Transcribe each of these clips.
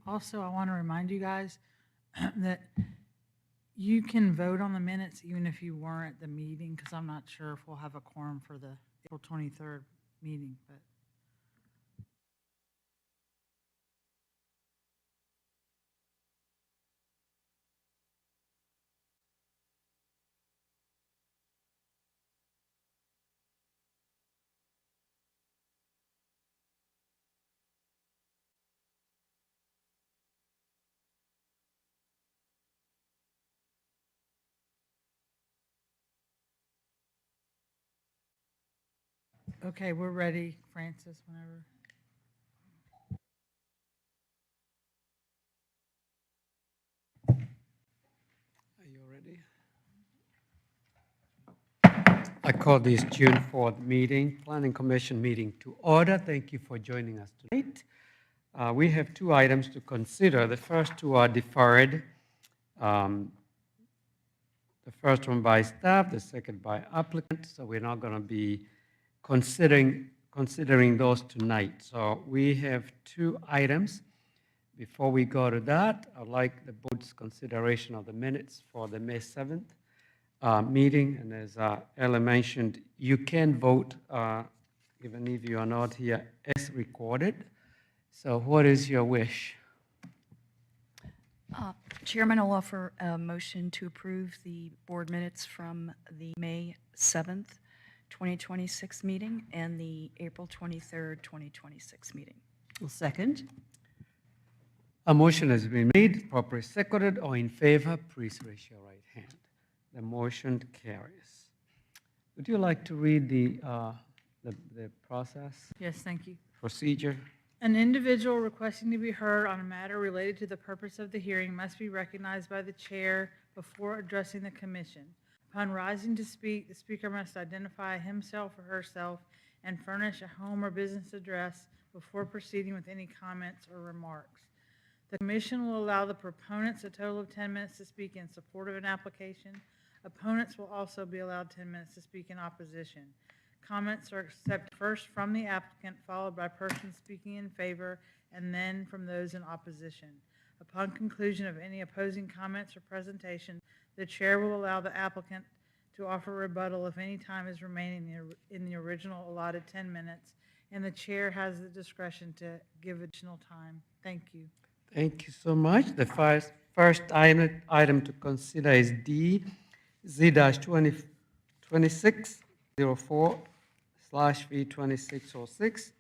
Also, I want to remind you guys that you can vote on the minutes even if you weren't at the meeting, because I'm not sure if we'll have a quorum for the April 23rd meeting, but okay, we're ready, Francis, whenever. Are you ready? I call this June 4th meeting, Planning Commission meeting to order. Thank you for joining us tonight. We have two items to consider. The first two are deferred. Um, The first one by staff, the second by applicant. So we're not going to be considering those tonight. So we have two items. Before we go to that, I'd like the board's consideration of the minutes for the May 7th meeting. And as Ella mentioned, you can vote, even if you are not here, as recorded. So what is your wish? Chairman, I'll offer a motion to approve the board minutes from the May 7th, 2026 meeting and the April 23rd, 2026 meeting. Will second. A motion has been made, properly seconded, or in favor, please raise your right hand. The motion carries. Would you like to read the process, Yes, thank you. procedure? An individual requesting to be heard on a matter related to the purpose of the hearing must be recognized by the chair before addressing the commission. Upon rising to speak, the speaker must identify himself or herself and furnish a home or business address before proceeding with any comments or remarks. The commission will allow the proponents a total of 10 minutes to speak in support of an application. Opponents will also be allowed 10 minutes to speak in opposition. Comments are accepted first from the applicant, followed by persons speaking in favor, and then from those in opposition. Upon conclusion of any opposing comments or presentation, the chair will allow the applicant to offer rebuttal if any time is remaining in the original allotted 10 minutes, and the chair has the discretion to give additional time. Thank you. Thank you so much. The first item to consider is D, Z-2604/V2606,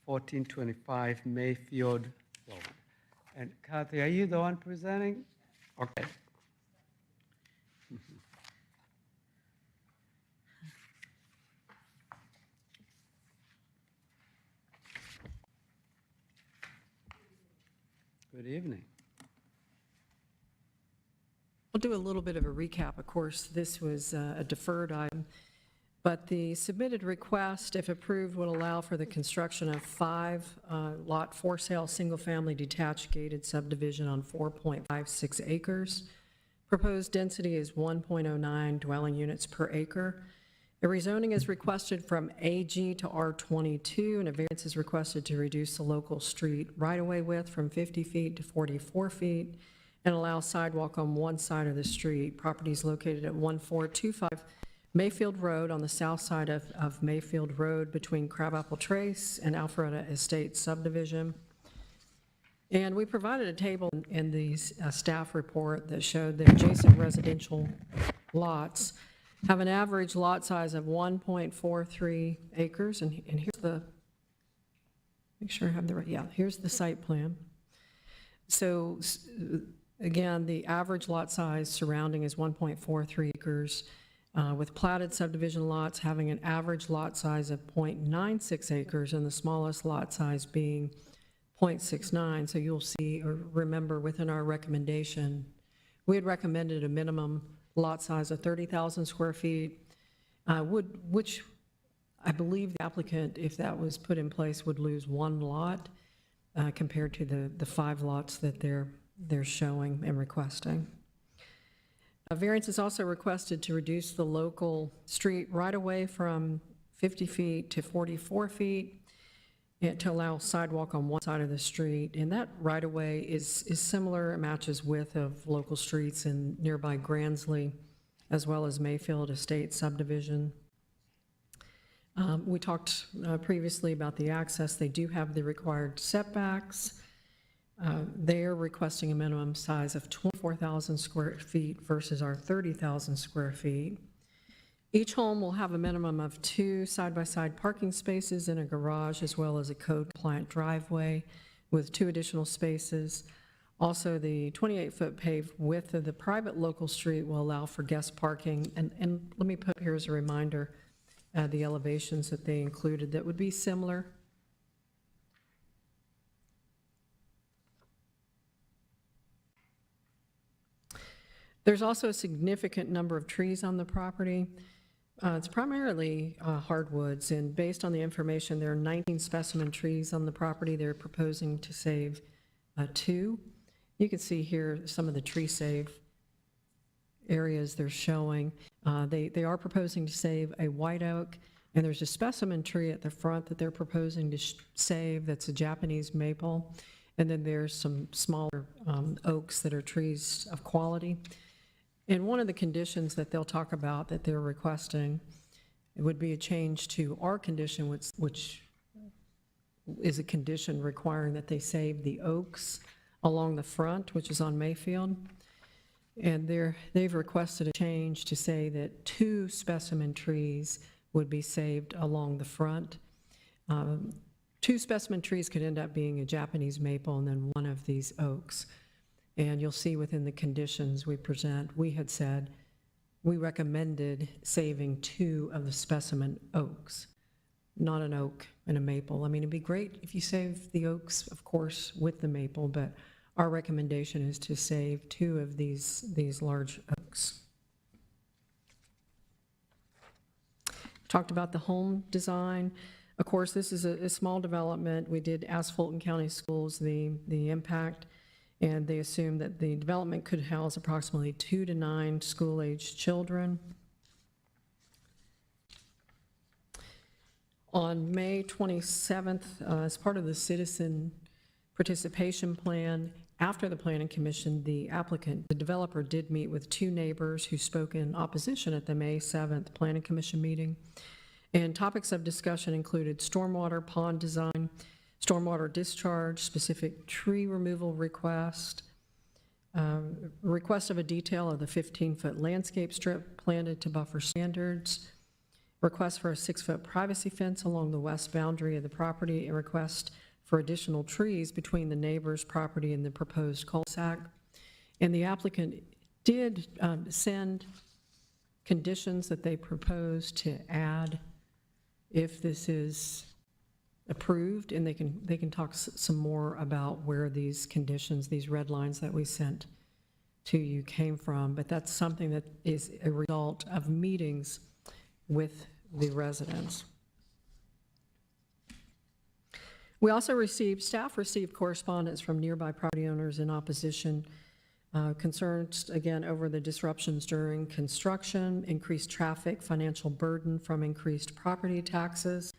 1425 Mayfield Road. And Kathy, are you the one presenting? Okay. Good evening. We'll do a little bit of a recap. Of course, this was a deferred item, but the submitted request, if approved, would allow for the construction of 5-lot for-sale, single-family detached gated subdivision on 4.56 acres. Proposed density is 1.09 dwelling units per acre. A rezoning is requested from AG to R22, and a variance is requested to reduce the local street right-of-way width from 50 feet to 44 feet and allow sidewalk on one side of the street. Property is located at 1425 Mayfield Road on the south side of Mayfield Road between Crabapple Trace and Alpharetta Estates subdivision. And we provided a table in the staff report that showed that adjacent residential lots have an average lot size of 1.43 acres. And here's the, make sure I have the right, yeah, here's the site plan. So again, the average lot size surrounding is 1.43 acres, with platted subdivision lots having an average lot size of 0.96 acres and the smallest lot size being 0.69. So you'll see, or remember, within our recommendation, we had recommended a minimum lot size of 30,000 square feet, which I believe the applicant, if that was put in place, would lose one lot compared to the 5 lots that they're showing and requesting. A variance is also requested to reduce the local street right-of-way from 50 feet to 44 feet. to allow sidewalk on one side of the street. And that right-of-way is similar, it matches width of local streets in nearby Gransley, as well as Mayfield Estate subdivision. We talked previously about the access. They do have the required setbacks. They're requesting a minimum size of 24,000 square feet versus our 30,000 square feet. Each home will have a minimum of 2 side-by-side parking spaces and a garage, as well as a code-compliant driveway with 2 additional spaces. Also, the 28-foot paved width of the private local street will allow for guest parking. And let me put here as a reminder, the elevations that they included that would be similar. There's also a significant number of trees on the property. It's primarily hardwoods, and based on the information, there are 19 specimen trees on the property. They're proposing to save 2. You can see here some of the tree save areas they're showing. They are proposing to save a white oak, and there's a specimen tree at the front that they're proposing to save that's a Japanese maple, and then there's some smaller oaks that are trees of quality. And one of the conditions that they'll talk about that they're requesting, it would be a change to our condition, which is a condition requiring that they save the oaks along the front, which is on Mayfield. And they've requested a change to say that 2 specimen trees would be saved along the front. 2 specimen trees could end up being a Japanese maple and then 1 of these oaks. And you'll see within the conditions we present, we had said we recommended saving 2 of the specimen oaks, not an oak and a maple. I mean, it'd be great if you save the oaks, of course, with the maple, but our recommendation is to save 2 of these large oaks. Talked about the home design. Of course, this is a small development. We did ask Fulton County Schools the impact, and they assumed that the development could house approximately 2 to 9 school-aged children. On May 27th, as part of the citizen participation plan, after the Planning Commission, the developer did meet with 2 neighbors who spoke in opposition at the May 7th Planning Commission meeting. And topics of discussion included stormwater pond design, stormwater discharge, specific tree removal request, request of a detail of the 15-foot landscape strip planted to buffer standards, request for a 6-foot privacy fence along the west boundary of the property, and request for additional trees between the neighbor's property and the proposed cul-de-sac. And the applicant did send conditions that they proposed to add if this is approved, and they can talk some more about where these conditions, these red lines that we sent to you came from, but that's something that is a result of meetings with the residents. We also staff received correspondence from nearby property owners in opposition, concerns, again, over the disruptions during construction, increased traffic, financial burden from increased property taxes,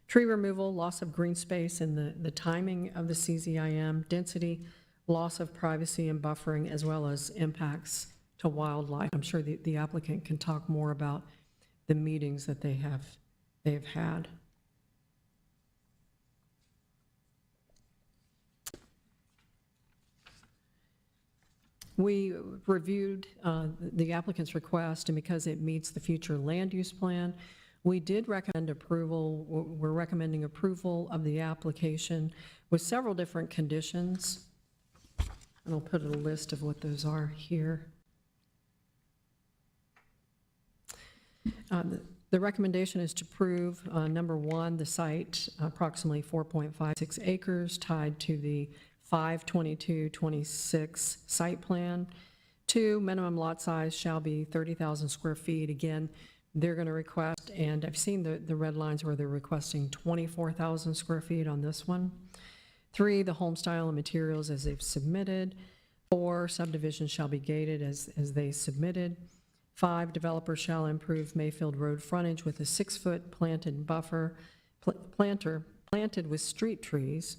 tree removal, loss of green space, and the timing of the CZIM, density, loss of privacy and buffering, as well as impacts to wildlife. I'm sure the applicant can talk more about the meetings that they've had. We reviewed the applicant's request, and because it meets the future land use plan, we did recommend approval. We're recommending approval of the application with several different conditions. And I'll put a list of what those are here. The recommendation is to approve, number 1, the site, approximately 4.56 acres, tied to the 5/22/26 site plan. 2, minimum lot size shall be 30,000 square feet. Again, they're going to request, and I've seen the red lines where they're requesting 24,000 square feet on this one. 3, the home style and materials as they've submitted. 4, subdivision shall be gated as they submitted. 5, developer shall improve Mayfield Road frontage with a 6-foot planter planted with street trees,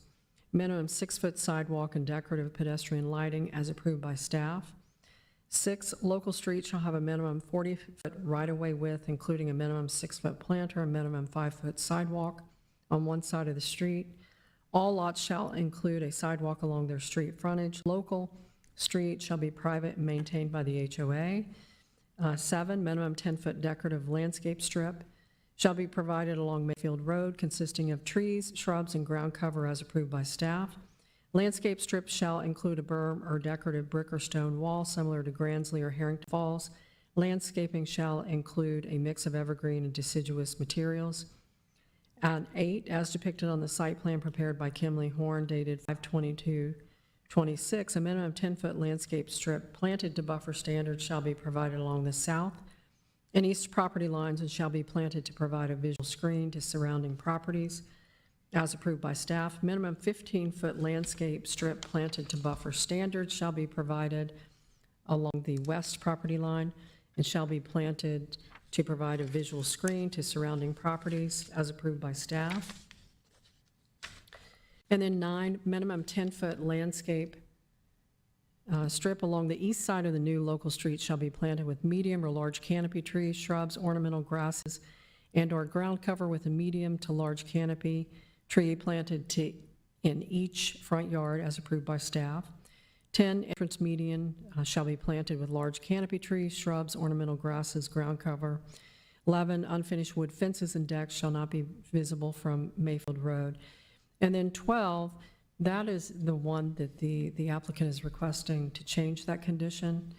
minimum 6-foot sidewalk and decorative pedestrian lighting as approved by staff. 6, local streets shall have a minimum 40-foot right-of-way width, including a minimum 6-foot planter, a minimum 5-foot sidewalk on one side of the street. All lots shall include a sidewalk along their street frontage. Local street shall be private and maintained by the HOA. 7, minimum 10-foot decorative landscape strip shall be provided along Mayfield Road, consisting of trees, shrubs, and ground cover as approved by staff. Landscape strips shall include a berm or decorative brick or stone wall similar to Gransley or Harrington Falls. Landscaping shall include a mix of evergreen and deciduous materials. And 8, as depicted on the site plan prepared by Kimley Horn dated 5/22/26, a minimum 10-foot landscape strip planted to buffer standards shall be provided along the south and east property lines and shall be planted to provide a visual screen to surrounding properties as approved by staff. Minimum 15-foot landscape strip planted to buffer standards shall be provided along the west property line and shall be planted to provide a visual screen to surrounding properties as approved by staff. And then 9, minimum 10-foot landscape strip along the east side of the new local street shall be planted with medium or large canopy trees, shrubs, ornamental grasses, and/or ground cover with a medium to large canopy tree planted in each front yard as approved by staff. 10, entrance median shall be planted with large canopy trees, shrubs, ornamental grasses, ground cover. 11, unfinished wood fences and decks shall not be visible from Mayfield Road. And then 12, that is the one that the applicant is requesting to change that condition.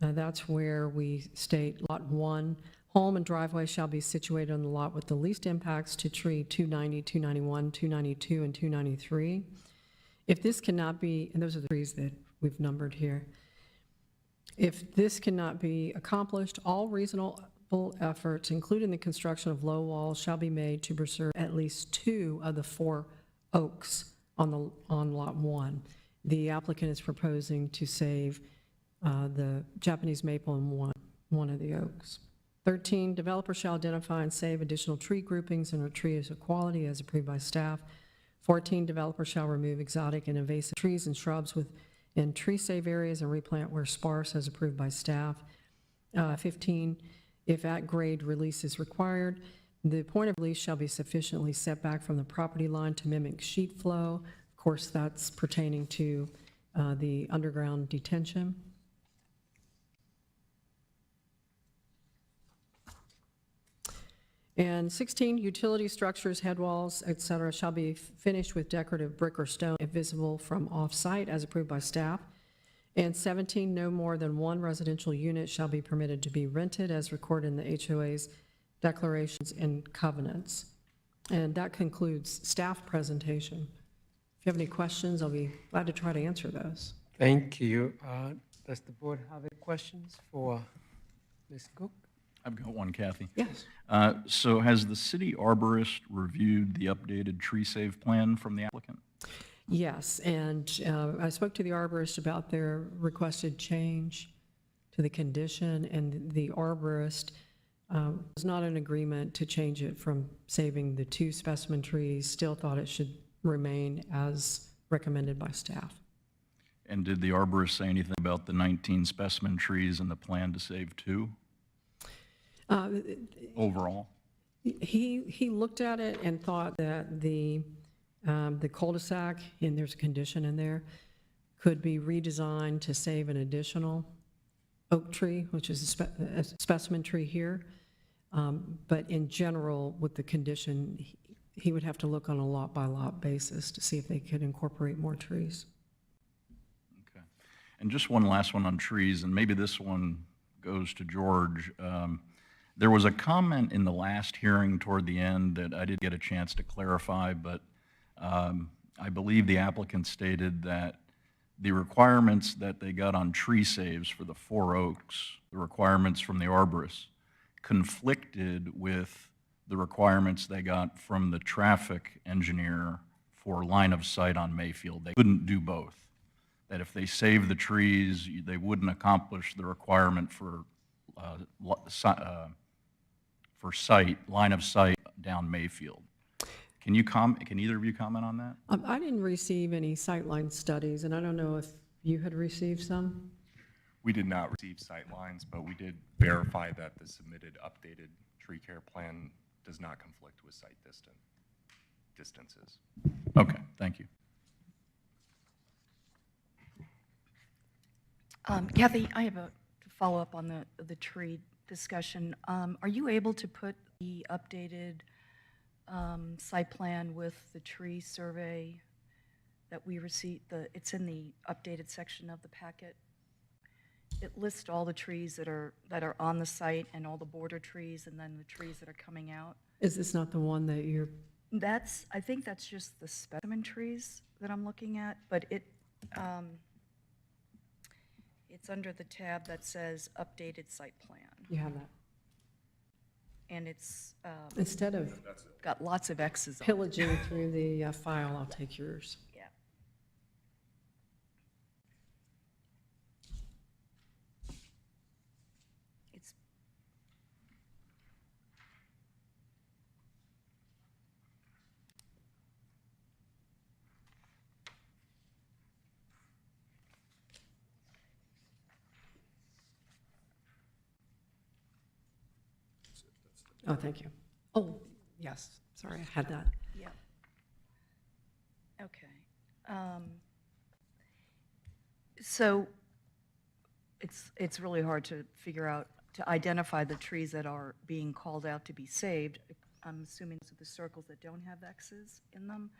That's where we state Lot 1, home and driveway shall be situated on the lot with the least impacts to tree 290, 291, 292, and 293. If this cannot be, and those are the trees that we've numbered here, if this cannot be accomplished, all reasonable efforts, including the construction of low walls, shall be made to preserve at least 2 of the 4 oaks on Lot 1. The applicant is proposing to save the Japanese maple and one of the oaks. 13, developer shall identify and save additional tree groupings and trees of quality as approved by staff. 14, developer shall remove exotic and invasive trees and shrubs in tree save areas and replant where sparse as approved by staff. 15, if at-grade release is required, the point of release shall be sufficiently set back from the property line to mimic sheet flow. Of course, that's pertaining to the underground detention. And 16, utility structures, head walls, et cetera, shall be finished with decorative brick or stone if visible from off-site as approved by staff. And 17, no more than 1 residential unit shall be permitted to be rented as recorded in the HOA's declarations and covenants. And that concludes staff presentation. If you have any questions, I'll be glad to try to answer those. Thank you. Does the board have any questions for Ms. Cook? I've got one, Kathy. Yes. So has the city arborist reviewed the updated tree save plan from the applicant? Yes, and I spoke to the arborist about their requested change to the condition, and the arborist was not in agreement to change it from saving the 2 specimen trees, still thought it should remain as recommended by staff. And did the arborist say anything about the 19 specimen trees and the plan to save 2 overall? He looked at it and thought that the cul-de-sac, and there's a condition in there, could be redesigned to save an additional oak tree, which is a specimen tree here. But in general, with the condition, he would have to look on a lot-by-lot basis to see if they could incorporate more trees. Okay. And just one last one on trees, and maybe this one goes to George. There was a comment in the last hearing toward the end that I did get a chance to clarify, but I believe the applicant stated that the requirements that they got on tree saves for the 4 oaks, the requirements from the arborist, conflicted with the requirements they got from the traffic engineer for line of sight on Mayfield. They couldn't do both. That if they saved the trees, they wouldn't accomplish the requirement for sight, line of sight down Mayfield. Can either of you comment on that? I didn't receive any sightline studies, and I don't know if you had received some? We did not receive sightlines, but we did verify that the submitted updated tree care plan does not conflict with site distances. Okay, thank you. Kathy, I have a follow-up on the tree discussion. Are you able to put the updated site plan with the tree survey that we received? It's in the updated section of the packet. It lists all the trees that are on the site and all the border trees and then the trees that are coming out. Is this not the one that you're, I think that's just the specimen trees that I'm looking at, but it's under the tab that says updated site plan. you have that? And it's Instead of got lots of X's on it. pillaging through the file, I'll take yours. Yeah. It's, Oh, thank you. Oh, yes, sorry, I had that. yeah. Okay. So it's really hard to figure out, to identify the trees that are being called out to be saved. I'm assuming those are the circles that don't have X's in them.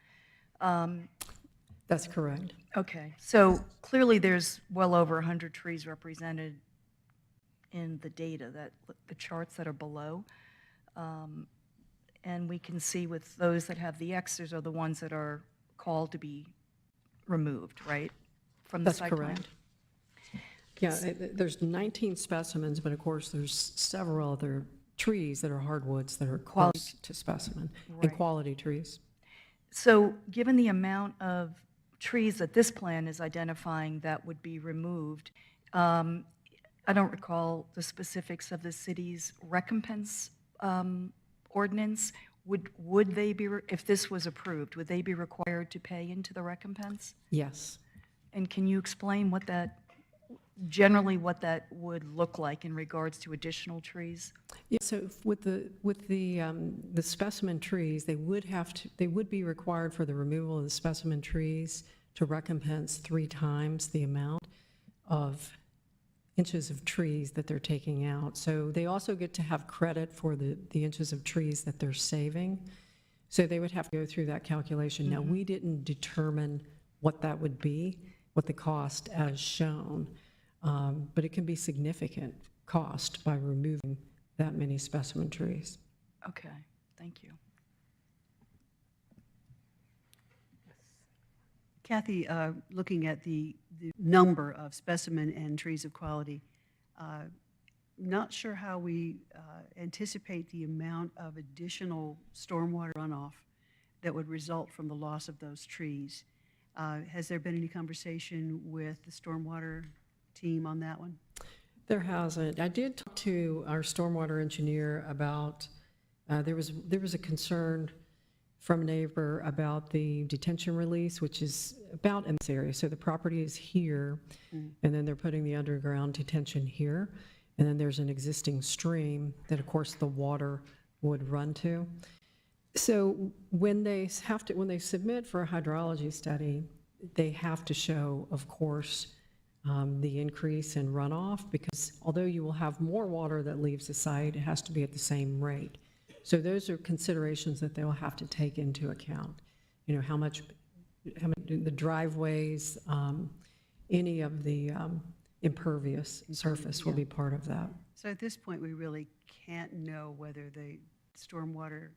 That's correct. Okay, so clearly there's well over 100 trees represented in the data, the charts that are below. And we can see with those that have the X's are the ones that are called to be removed, right? From the That's site plan? correct. Yeah, there's 19 specimens, but of course, there's several other trees that are hardwoods that are close to specimen, and Right. quality trees. So given the amount of trees that this plan is identifying that would be removed, I don't recall the specifics of the city's recompense ordinance. Would they be, if this was approved, would they be required to pay into the recompense? Yes. And can you explain generally what that would look like in regards to additional trees? Yeah, so with the specimen trees, they would be required for the removal of the specimen trees to recompense 3 times the amount of inches of trees that they're taking out. So they also get to have credit for the inches of trees that they're saving. So they would have to go through that calculation. Now, we didn't determine what that would be, what the cost as shown, but it can be significant cost by removing that many specimen trees. Okay, thank you. Kathy, looking at the number of specimen and trees of quality, not sure how we anticipate the amount of additional stormwater runoff that would result from the loss of those trees. Has there been any conversation with the stormwater team on that one? There hasn't. I did talk to our stormwater engineer about, there was a concern from a neighbor about the detention release, which is about in this area. So the property is here, and then they're putting the underground detention here. And then there's an existing stream that, of course, the water would run to. So when they submit for a hydrology study, they have to show, of course, the increase in runoff, because although you will have more water that leaves the site, it has to be at the same rate. So those are considerations that they'll have to take into account. You know, how many, the driveways, any of the impervious surface will be part of that. So at this point, we really can't know whether the stormwater,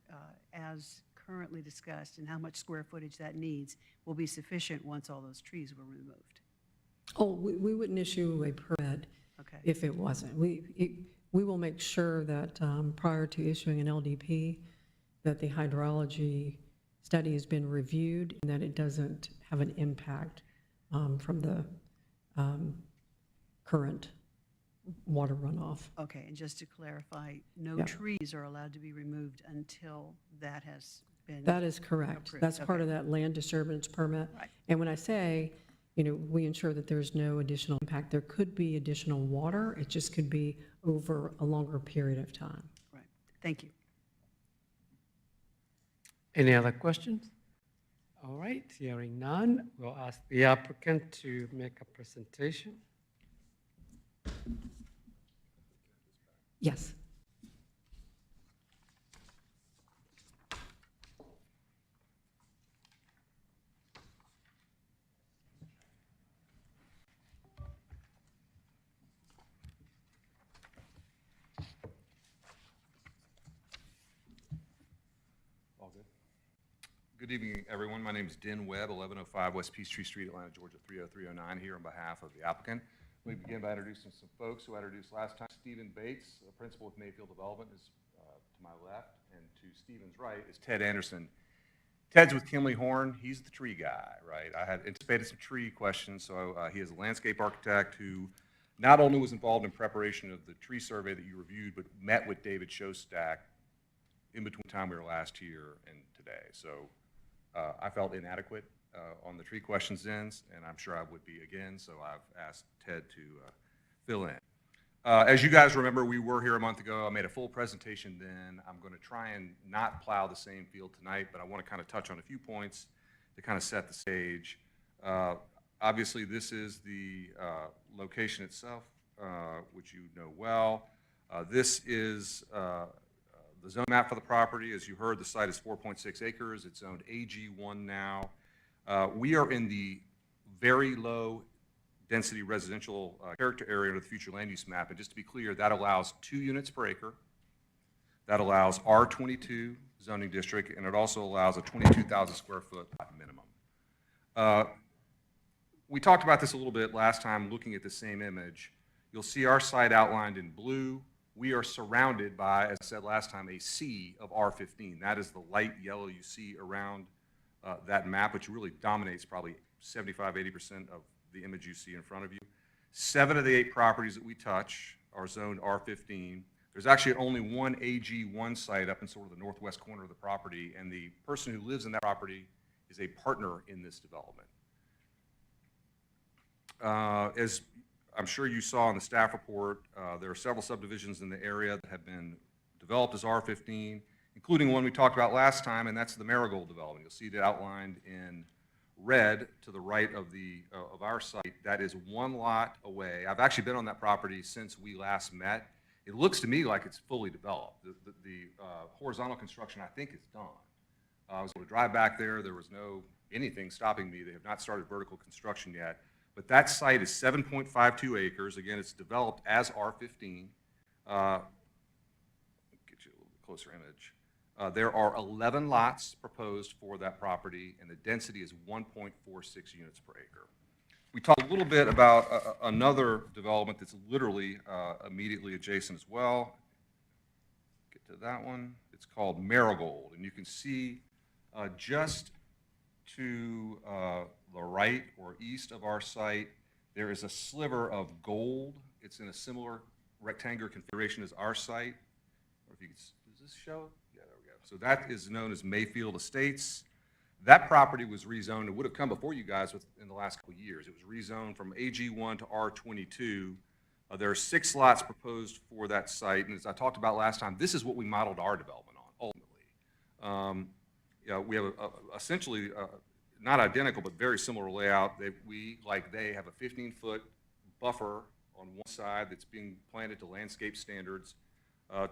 as currently discussed, and how much square footage that needs, will be sufficient once all those trees were removed. Oh, we wouldn't issue a permit Okay. if it wasn't. We will make sure that prior to issuing an LDP, that the hydrology study has been reviewed and that it doesn't have an impact from the current water runoff. Okay, and just to clarify, no Yeah. trees are allowed to be removed until that has been? That is correct. approved? That's part Okay. of that land disturbance permit. Right. And when I say, we ensure that there's no additional impact, there could be additional water. It just could be over a longer period of time. Right, thank you. Any other questions? All right, hearing none, we'll ask the applicant to make a presentation. Yes. All good. Good evening, everyone. My name is Den Webb, 1105 West Peachtree Street, Atlanta, Georgia, 30309, here on behalf of the applicant. Let me begin by introducing some folks who I introduced last time. Stephen Bates, a principal with Mayfield Development, is to my left, and to Stephen's right is Ted Anderson. Ted's with Kimley Horn. He's the tree guy, right? I had anticipated some tree questions, so he is a landscape architect who not only was involved in preparation of the tree survey that you reviewed, but met with David Shostak in between time we were last here and today. So I felt inadequate on the tree questions ends, and I'm sure I would be again, so I've asked Ted to fill in. As you guys remember, we were here a month ago. I made a full presentation then. I'm going to try and not plow the same field tonight, but I want to kind of touch on a few points to kind of set the stage. Obviously, this is the location itself, which you know well. This is the zone map for the property. As you heard, the site is 4.6 acres. It's zoned AG1 now. We are in the very low density residential character area of the future land use map. And just to be clear, that allows 2 units per acre. That allows R22 zoning district, and it also allows a 22,000 square foot minimum. We talked about this a little bit last time looking at the same image. You'll see our site outlined in blue. We are surrounded by, as I said last time, a sea of R15. That is the light yellow you see around that map, which really dominates probably 75, 80% of the image you see in front of you. 7 of the 8 properties that we touch are zoned R15. There's actually only one AG1 site up in sort of the northwest corner of the property, and the person who lives in that property is a partner in this development. As I'm sure you saw in the staff report, there are several subdivisions in the area that have been developed as R15, including one we talked about last time, and that's the Marigold development. You'll see that outlined in red to the right of of our site. That is 1 lot away. I've actually been on that property since we last met. It looks to me like it's fully developed. The horizontal construction, I think, is done. I was able to drive back there. There was anything stopping me. They have not started vertical construction yet. But that site is 7.52 acres. Again, it's developed as R15. Get you a little bit closer image. There are 11 lots proposed for that property, and the density is 1.46 units per acre. We talked a little bit about another development that's literally immediately adjacent as well. Get to that one. It's called Marigold, and you can see just to the right or east of our site, there is a sliver of gold. It's in a similar rectangular configuration as our site. Or if you could, does this show? Yeah, there we go. So that is known as Mayfield Estates. That property was rezoned. It would have come before you guys in the last couple of years. It was rezoned from AG1 to R22. There are 6 lots proposed for that site, and as I talked about last time, this is what we modeled our development on, ultimately. We have essentially not identical, but very similar layout. We, like they, have a 15-foot buffer on one side that's being planted to landscape standards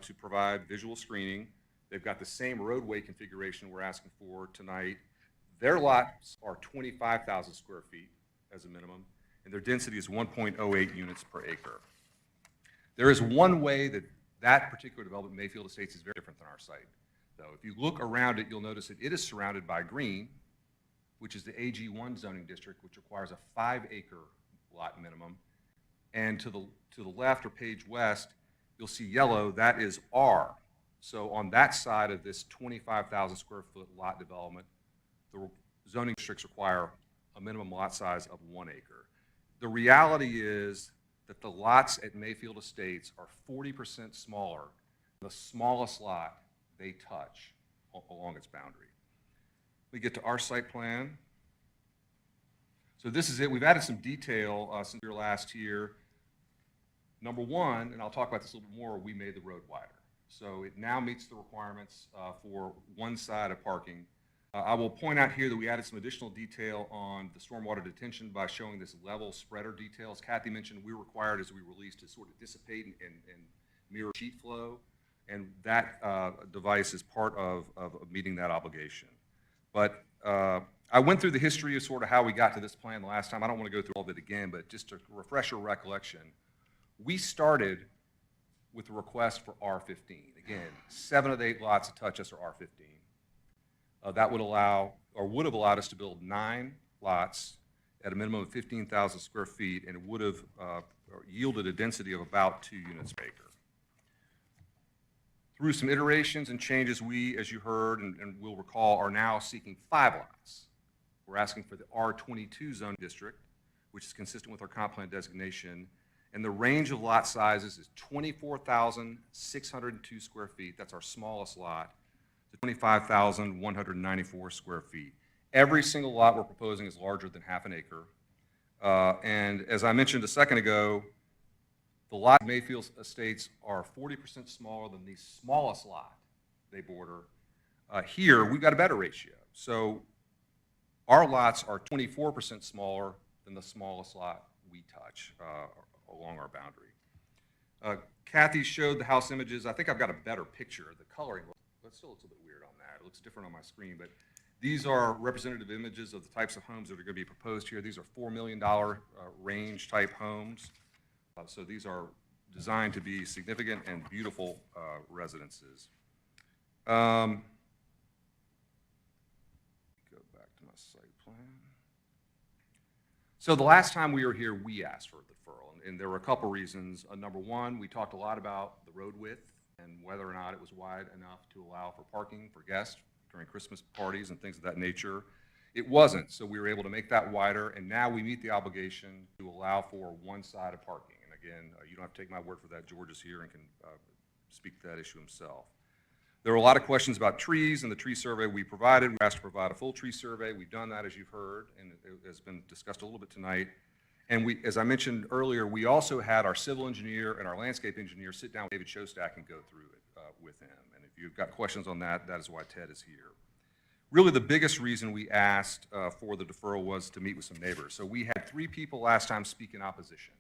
to provide visual screening. They've got the same roadway configuration we're asking for tonight. Their lots are 25,000 square feet as a minimum, and their density is 1.08 units per acre. There is one way that that particular development, Mayfield Estates, is very different than our site, though. If you look around it, you'll notice that it is surrounded by green, which is the AG1 zoning district, which requires a 5-acre lot minimum. And to the left or page west, you'll see yellow, that is R. So on that side of this 25,000 square foot lot development, the zoning districts require a minimum lot size of 1 acre. The reality is that the lots at Mayfield Estates are 40% smaller than the smallest lot they touch along its boundary. We get to our site plan. So this is it. We've added some detail since we were last here. Number one, and I'll talk about this a little bit more, we made the road wider. So it now meets the requirements for one side of parking. I will point out here that we added some additional detail on the stormwater detention by showing this level spreader detail. As Kathy mentioned, we're required as we release to sort of dissipate and mirror sheet flow, and that device is part of meeting that obligation. But I went through the history of sort of how we got to this plan the last time. I don't want to go through all of it again, but just to refresh your recollection, we started with a request for R15. Again, 7 of the 8 lots that touch us are R15. That would allow, or would have allowed us to build 9 lots at a minimum of 15,000 square feet, and it would have yielded a density of about 2 units per acre. Through some iterations and changes, we, as you heard and will recall, are now seeking 5 lots. We're asking for the R22 zone district, which is consistent with our comp plan designation, and the range of lot sizes is 24,602 square feet. That's our smallest lot, to 25,194 square feet. Every single lot we're proposing is larger than half an acre. And as I mentioned a second ago, the lot Mayfield Estates are 40% smaller than the smallest lot they border. Here, we've got a better ratio. So our lots are 24% smaller than the smallest lot we touch along our boundary. Kathy showed the house images. I think I've got a better picture. The coloring, but still looks a bit weird on that. It looks different on my screen, but these are representative images of the types of homes that are going to be proposed here. These are $4 million range type homes. So these are designed to be significant and beautiful residences. Go back to my site plan. So the last time we were here, we asked for a deferral, and there were a couple reasons. Number one, we talked a lot about the road width and whether or not it was wide enough to allow for parking for guests during Christmas parties and things of that nature. It wasn't, so we were able to make that wider, and now we meet the obligation to allow for one-sided parking. And again, you don't have to take my word for that. George is here and can speak to that issue himself. There were a lot of questions about trees and the tree survey we provided. We asked to provide a full tree survey. We've done that, as you've heard, and it has been discussed a little bit tonight. And we, as I mentioned earlier, we also had our civil engineer and our landscape engineer sit down with David Shostak and go through it with him. And if you've got questions on that, that is why Ted is here. Really, the biggest reason we asked for the deferral was to meet with some neighbors. So we had 3 people last time speak in opposition.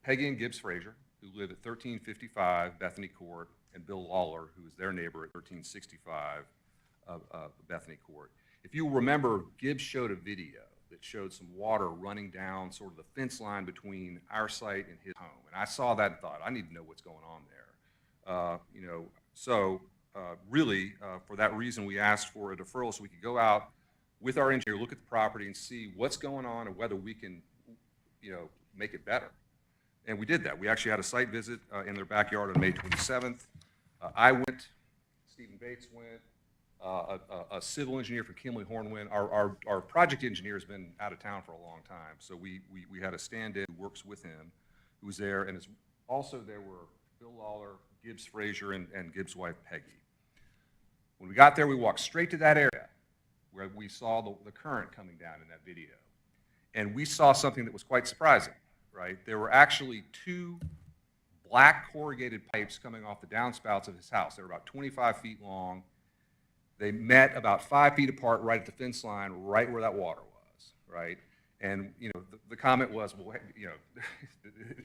Peggy and Gibbs Frazier, who live at 1355 Bethany Court, and Bill Lawler, who is their neighbor at 1365 Bethany Court. If you remember, Gibbs showed a video that showed some water running down sort of the fence line between our site and his home. And I saw that and thought, I need to know what's going on there. Really, for that reason, we asked for a deferral so we could go out with our engineer, look at the property and see what's going on and whether we can, make it better. And we did that. We actually had a site visit in their backyard on May 27th. I went, Stephen Bates went, a civil engineer from Kimley Horn went. Our project engineer has been out of town for a long time, so we had a stand-in who works with him, who was there, and also there were Bill Lawler, Gibbs Frazier, and Gibbs' wife, Peggy. When we got there, we walked straight to that area where we saw the current coming down in that video. And we saw something that was quite surprising, right? There were actually 2 black corrugated pipes coming off the downspouts of his house. They were about 25 feet long. They met about 5 feet apart right at the fence line, right where that water was, right? And, the comment was, well, you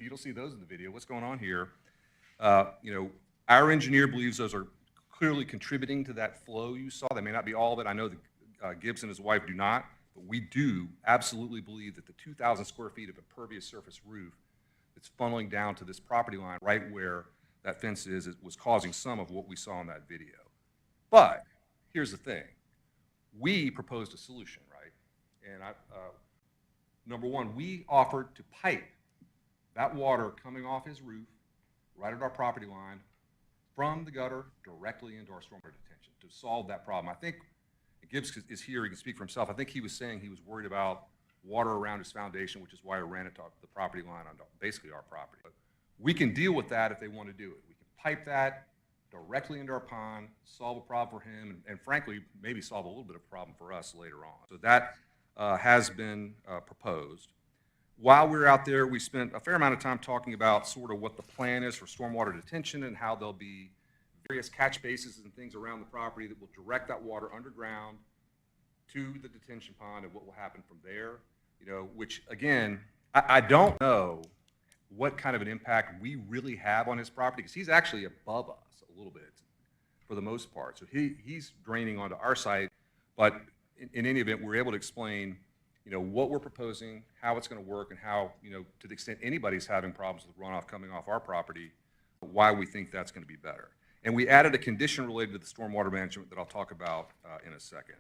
don't see those in the video. What's going on here? Our engineer believes those are clearly contributing to that flow you saw. They may not be all of it. I know that Gibbs and his wife do not, but we do absolutely believe that the 2,000 square feet of impervious surface roof that's funneling down to this property line right where that fence is, it was causing some of what we saw in that video. But here's the thing. We proposed a solution, right? And number one, we offered to pipe that water coming off his roof right at our property line from the gutter directly into our stormwater detention to solve that problem. I think Gibbs is here, he can speak for himself. I think he was saying he was worried about water around his foundation, which is why he ran it to the property line on basically our property. But we can deal with that if they want to do it. We can pipe that directly into our pond, solve a problem for him, and frankly, maybe solve a little bit of a problem for us later on. So that has been proposed. While we were out there, we spent a fair amount of time talking about sort of what the plan is for stormwater detention and how there'll be various catch bases and things around the property that will direct that water underground to the detention pond and what will happen from there, you know, which again, I don't know what kind of an impact we really have on his property, because he's actually above us a little bit for the most part. So he's draining onto our site, but in any event, we're able to explain, you know, what we're proposing, how it's going to work, and how, you know, to the extent anybody's having problems with runoff coming off our property, why we think that's going to be better. And we added a condition related to the stormwater management that I'll talk about in a second.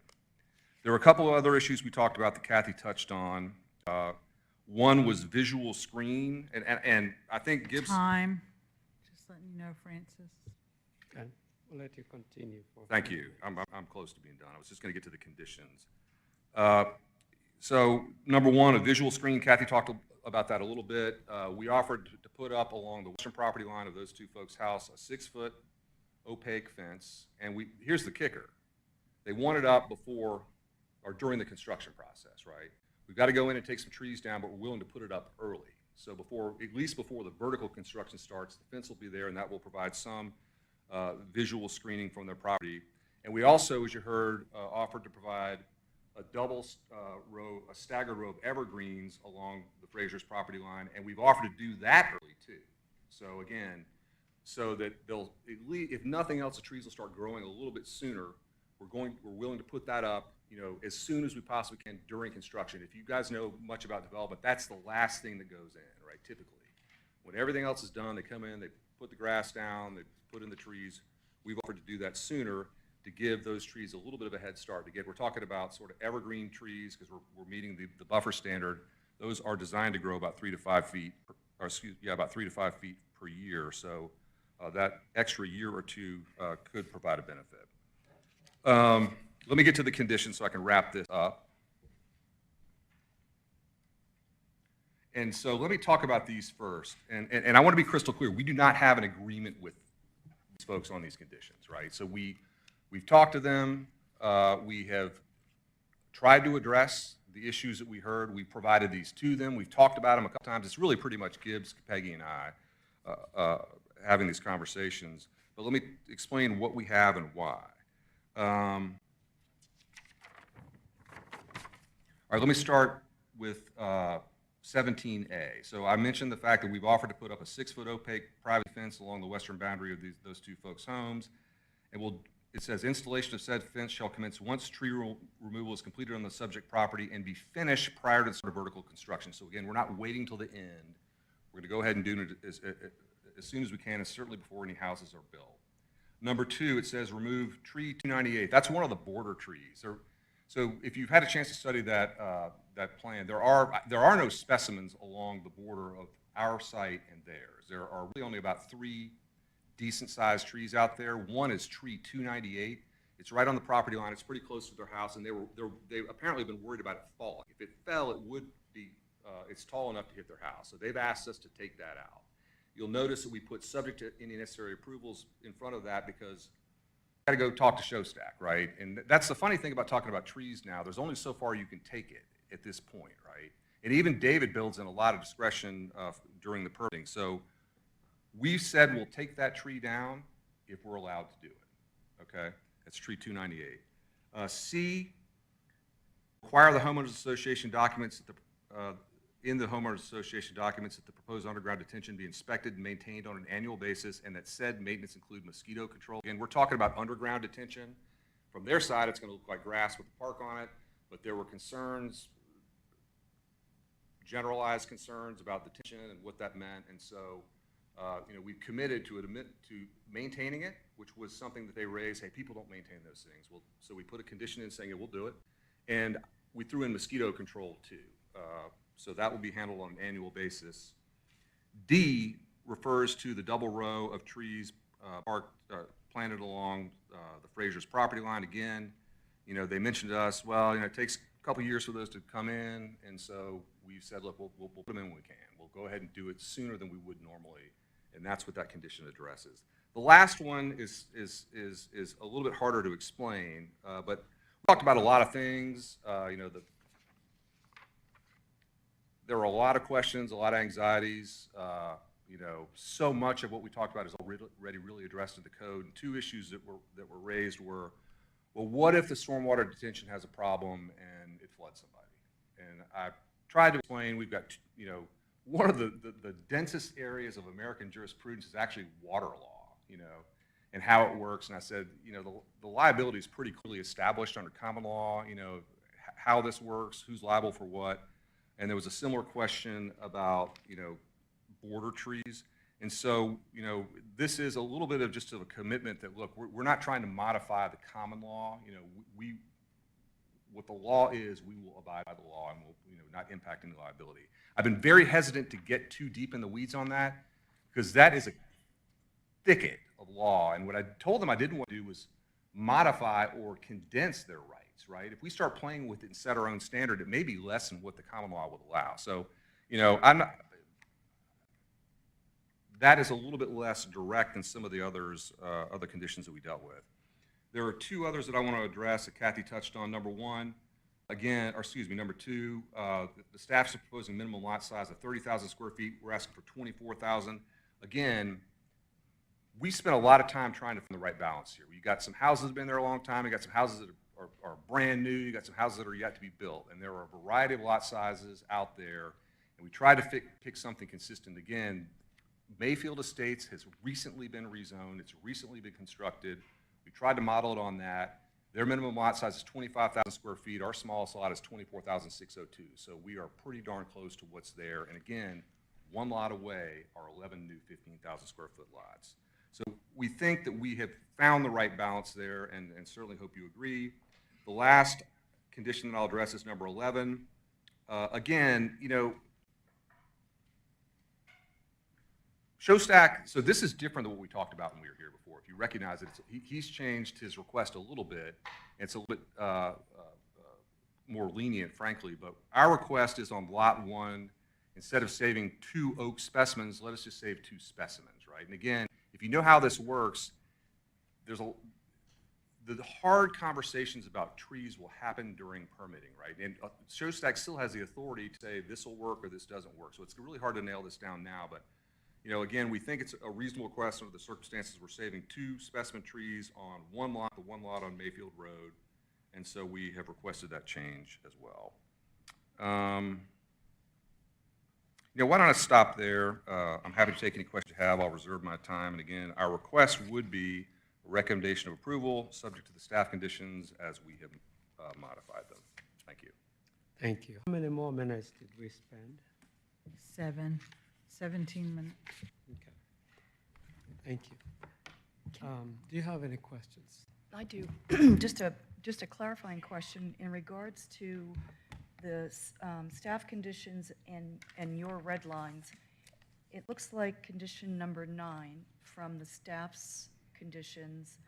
There were a couple of other issues we talked about that Kathy touched on. One was visual screen, and I think Gibbs. Time. Just letting you know, Francis. Okay, we'll let you continue. Thank you. I'm close to being done. I was just going to get to the conditions. So number one, a visual screen. Kathy talked about that a little bit. We offered to put up along the western property line of those two folks' house a 6-foot opaque fence. And here's the kicker. They want it up before or during the construction process, right? We've got to go in and take some trees down, but we're willing to put it up early. So at least before the vertical construction starts, the fence will be there, and that will provide some visual screening from their property. And we also, as you heard, offered to provide a a staggered row of evergreens along the Fraser's property line, and we've offered to do that early too. So again, so that they'll, if nothing else, the trees will start growing a little bit sooner. We're willing to put that up, you know, as soon as we possibly can during construction. If you guys know much about development, that's the last thing that goes in, right? Typically, when everything else is done, they come in, they put the grass down, they put in the trees. We've offered to do that sooner to give those trees a little bit of a head start. Again, we're talking about sort of evergreen trees because we're meeting the buffer standard. Those are designed to grow about 3 to 5 feet, about 3 to 5 feet per year. So that extra year or two could provide a benefit. Let me get to the conditions so I can wrap this up. And so let me talk about these first. And I want to be crystal clear. We do not have an agreement with these folks on these conditions, right? So we've talked to them. We have tried to address the issues that we heard. We provided these to them. We've talked about them a couple times. It's really pretty much Gibbs, Peggy, and I having these conversations. But let me explain what we have and why. All right, let me start with 17A. So I mentioned the fact that we've offered to put up a 6-foot opaque private fence along the western boundary of those two folks' homes. And it says installation of said fence shall commence once tree removal is completed on the subject property and be finished prior to the start of vertical construction. So again, we're not waiting till the end. We're going to go ahead and do it as soon as we can, and certainly before any houses are built. Number 2, it says remove tree 298. That's one of the border trees. So if you've had a chance to study that plan, there are no specimens along the border of our site and theirs. There are really only about 3 decent-sized trees out there. One is tree 298. It's right on the property line. It's pretty close to their house, and they've apparently been worried about it falling. If it fell, it would be it's tall enough to hit their house. So they've asked us to take that out. You'll notice that we put subject to any necessary approvals in front of that because got to go talk to Showstack, right? And that's the funny thing about talking about trees now. There's only so far you can take it at this point, right? And even David builds in a lot of discretion during the permitting. So we've said we'll take that tree down if we're allowed to do it, okay? That's tree 298. C, require the homeowners association documents in the homeowners association documents that the proposed underground detention be inspected and maintained on an annual basis, and that said maintenance include mosquito control. Again, we're talking about underground detention. From their side, it's going to look like grass with a park on it, but there were concerns, generalized concerns about detention and what that meant, and so we've committed to maintaining it, which was something that they raised. Hey, people don't maintain those things. Well, so we put a condition in saying, yeah, we'll do it, and we threw in mosquito control too. So that will be handled on an annual basis. D refers to the double row of trees planted along the Fraser's property line. Again, they mentioned to us, well, it takes a couple years for those to come in, and so we said, look, we'll put them in when we can. We'll go ahead and do it sooner than we would normally, and that's what that condition addresses. The last one is a little bit harder to explain, but we talked about a lot of things. There were a lot of questions, a lot of anxieties. So much of what we talked about is already really addressed in the code. And two issues that were raised were, well, what if the stormwater detention has a problem and it floods somebody? And I tried to explain, we've got, one of the densest areas of American jurisprudence is actually water law, and how it works. And I said, the liability is pretty clearly established under common law, how this works, who's liable for what. And there was a similar question about, border trees. And so, this is a little bit of just of a commitment that, look, we're not trying to modify the common law. What the law is, we will abide by the law and will, not impact any liability. I've been very hesitant to get too deep in the weeds on that because that is a thicket of law. And what I told them I didn't want to do was modify or condense their rights, right? If we start playing with it and set our own standard, it may be less than what the common law would allow. So, that is a little bit less direct than some of the other conditions that we dealt with. There are two others that I want to address that Kathy touched on. Number two, the staff's proposing minimum lot size of 30,000 square feet. We're asking for 24,000. Again, we spent a lot of time trying to find the right balance here. You got some houses that have been there a long time. You got some houses that are brand new. You got some houses that are yet to be built. And there are a variety of lot sizes out there. And we tried to pick something consistent. Again, Mayfield Estates has recently been rezoned. It's recently been constructed. We tried to model it on that. Their minimum lot size is 25,000 square feet. Our smallest lot is 24,602. So we are pretty darn close to what's there. And again, one lot away are 11 new 15,000 square foot lots. So we think that we have found the right balance there, and certainly hope you agree. The last condition that I'll address is number 11. Again, Showstack, so this is different than what we talked about when we were here before. If you recognize it, he's changed his request a little bit. It's a little bit more lenient, frankly, but our request is on lot 1, instead of saving 2 oak specimens, let us just save 2 specimens, right? And again, if you know how this works, the hard conversations about trees will happen during permitting, right? And Showstack still has the authority to say this will work or this doesn't work. So it's really hard to nail this down now, but again, we think it's a reasonable request under the circumstances. We're saving 2 specimen trees on one lot, the one lot on Mayfield Road, and so we have requested that change as well. Why don't I stop there? I'm happy to take any questions you have. I'll reserve my time. And again, our request would be a recommendation of approval, subject to the staff conditions as we have modified them. Thank you. Thank you. How many more minutes did we spend? 17 minutes. Okay. Thank you. Do you have any questions? I do. Just a clarifying question in regards to the staff conditions and your red lines. It looks like condition number 9 from the staff's conditions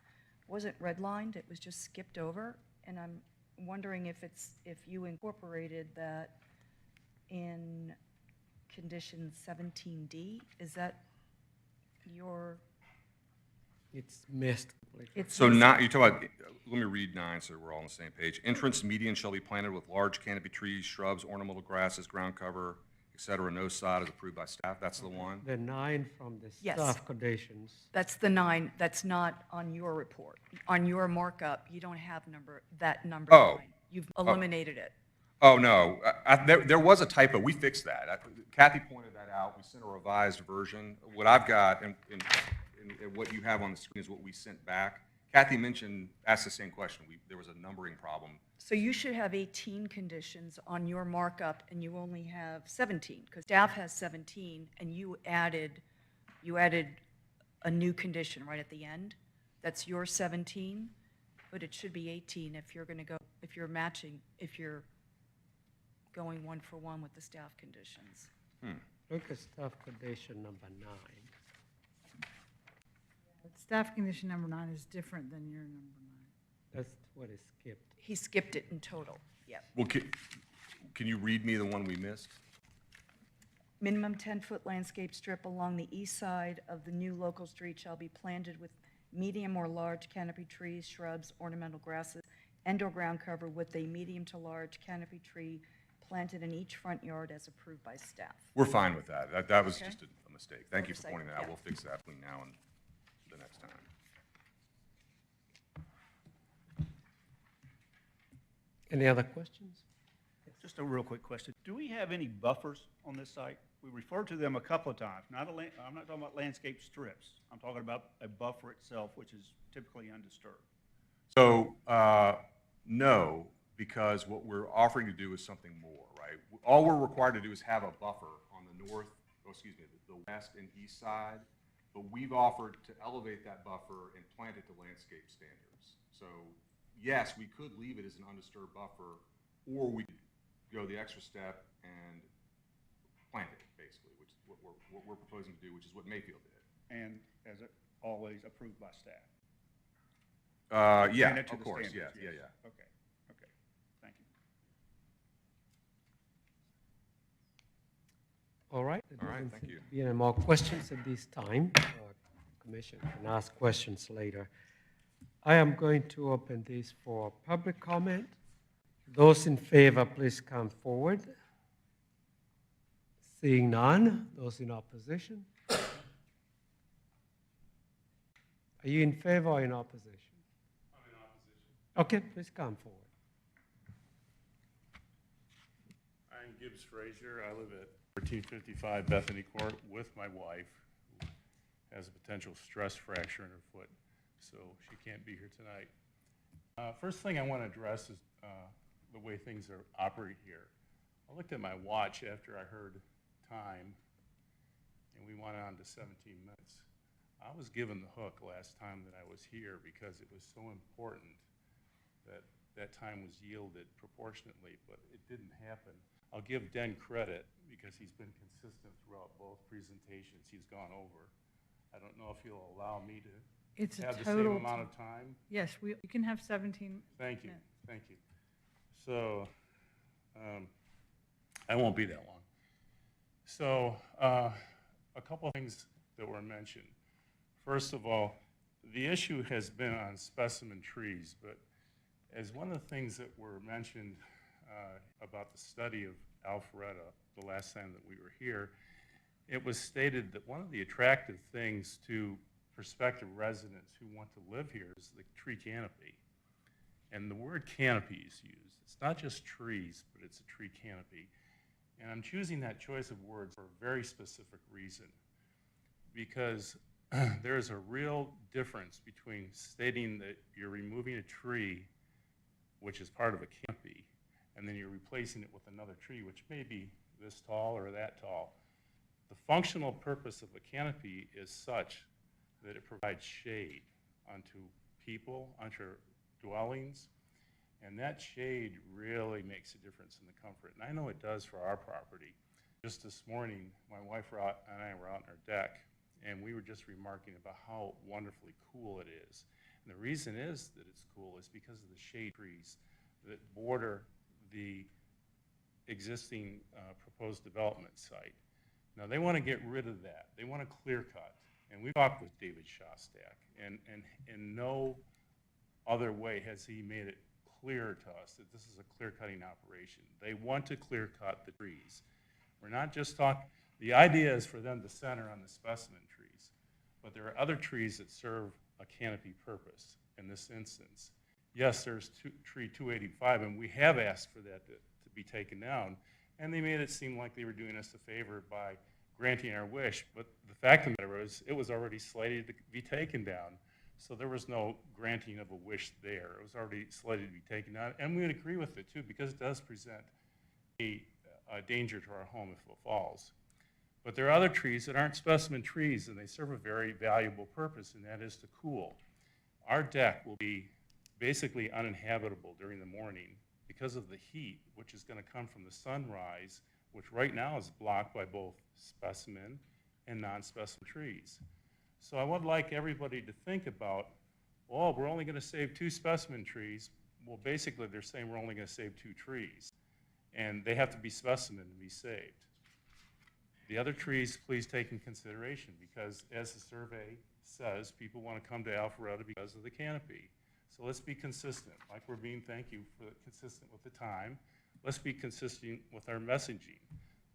wasn't redlined, it was just skipped over. And I'm wondering if you incorporated that in condition 17D. Is that your? It's missed. So not, you're talking about, let me read 9 so we're all on the same page. Entrance median shall be planted with large canopy trees, shrubs, ornamental grasses, ground cover, et cetera. No sod is approved by staff. That's the one. The 9 from the Yes. staff conditions. That's the 9, that's not on your report. On your markup, you don't have that number Oh. 9. You've eliminated it. Oh, no, there was a typo. We fixed that. Kathy pointed that out. We sent a revised version. What I've got and what you have on the screen is what we sent back. Kathy asked the same question. There was a numbering problem. So you should have 18 conditions on your markup, and you only have 17, because staff has 17, and you added a new condition right at the end. That's your 17, but it should be 18 if you're going to go, if you're going 1-for-1 with the staff conditions. Look at staff condition number 9. Staff condition number 9 is different than your number 9. That's what is skipped. He skipped it in total, yeah. Well, can you read me the one we missed? Minimum 10-foot landscape strip along the east side of the new local street shall be planted with medium or large canopy trees, shrubs, ornamental grasses, and/or ground cover with a medium to large canopy tree planted in each front yard as approved by staff. We're fine with that. That was Okay. just a mistake. Thank you for Oversight, pointing that out. yeah. We'll fix that between now and the next time. Any other questions? Just a real quick question. Do we have any buffers on this site? We referred to them a couple of times. I'm not talking about landscape strips. I'm talking about a buffer itself, which is typically undisturbed. So, no, because what we're offering to do is something more, right? All we're required to do is have a buffer on the the west and east side, but we've offered to elevate that buffer and plant it to landscape standards. So, yes, we could leave it as an undisturbed buffer, or we could go the extra step and plant it, basically, which is what we're proposing to do, which is what Mayfield did. And as it always approved by staff. Yeah, And it to of the course, standards, yeah. Okay, okay. Thank you. All right. All right, thank you. Be any more questions at this time? Commission can ask questions later. I am going to open this for public comment. Those in favor, please come forward. Seeing none, those in opposition? Are you in favor or in opposition? I'm in opposition. Okay, please come forward. I'm Gibbs Frazier. I live at 1455 Bethany Court with my wife, who has a potential stress fracture in her foot, so she can't be here tonight. First thing I want to address is the way things are operate here. I looked at my watch after I heard time, and we went on to 17 minutes. I was given the hook last time that I was here because it was so important that that time was yielded proportionately, but it didn't happen. I'll give Den credit because he's been consistent throughout both presentations he's gone over. I don't know if he'll allow me to It's a have the same total, amount of time. yes, you can have 17. Thank you, minutes. thank you. So, I won't be that long. So, a couple of things that were mentioned. First of all, the issue has been on specimen trees, but as one of the things that were mentioned about the study of Alpharetta the last time that we were here, it was stated that one of the attractive things to prospective residents who want to live here is the tree canopy. And the word canopy is used. It's not just trees, but it's a tree canopy. And I'm choosing that choice of words for a very specific reason, because there's a real difference between stating that you're removing a tree, which is part of a canopy, and then you're replacing it with another tree, which may be this tall or that tall. The functional purpose of a canopy is such that it provides shade onto people, onto dwellings, and that shade really makes a difference in the comfort. And I know it does for our property. Just this morning, my wife and I were out on our deck, and we were just remarking about how wonderfully cool it is. And the reason is that it's cool is because of the shade trees that border the existing proposed development site. Now, they want to get rid of that. They want to clear cut. And we talked with David Shostak, and in no other way has he made it clear to us that this is a clear-cutting operation. They want to clear cut the trees. We're not just talking, the idea is for them to center on the specimen trees, but there are other trees that serve a canopy purpose in this instance. Yes, there's tree 285, and we have asked for that to be taken down, and they made it seem like they were doing us a favor by granting our wish, but the fact of the matter is, it was already slated to be taken down, so there was no granting of a wish there. It was already slated to be taken down, and we would agree with it too, because it does present a danger to our home if it falls. But there are other trees that aren't specimen trees, and they serve a very valuable purpose, and that is to cool. Our deck will be basically uninhabitable during the morning because of the heat, which is going to come from the sunrise, which right now is blocked by both specimen and non-specimen trees. So I would like everybody to think about, well, we're only going to save 2 specimen trees. Well, basically, they're saying we're only going to save 2 trees, and they have to be specimen to be saved. The other trees, please take in consideration, because as the survey says, people want to come to Alpharetta because of the canopy. So let's be consistent, like we're being, thank you for consistent with the time. Let's be consistent with our messaging.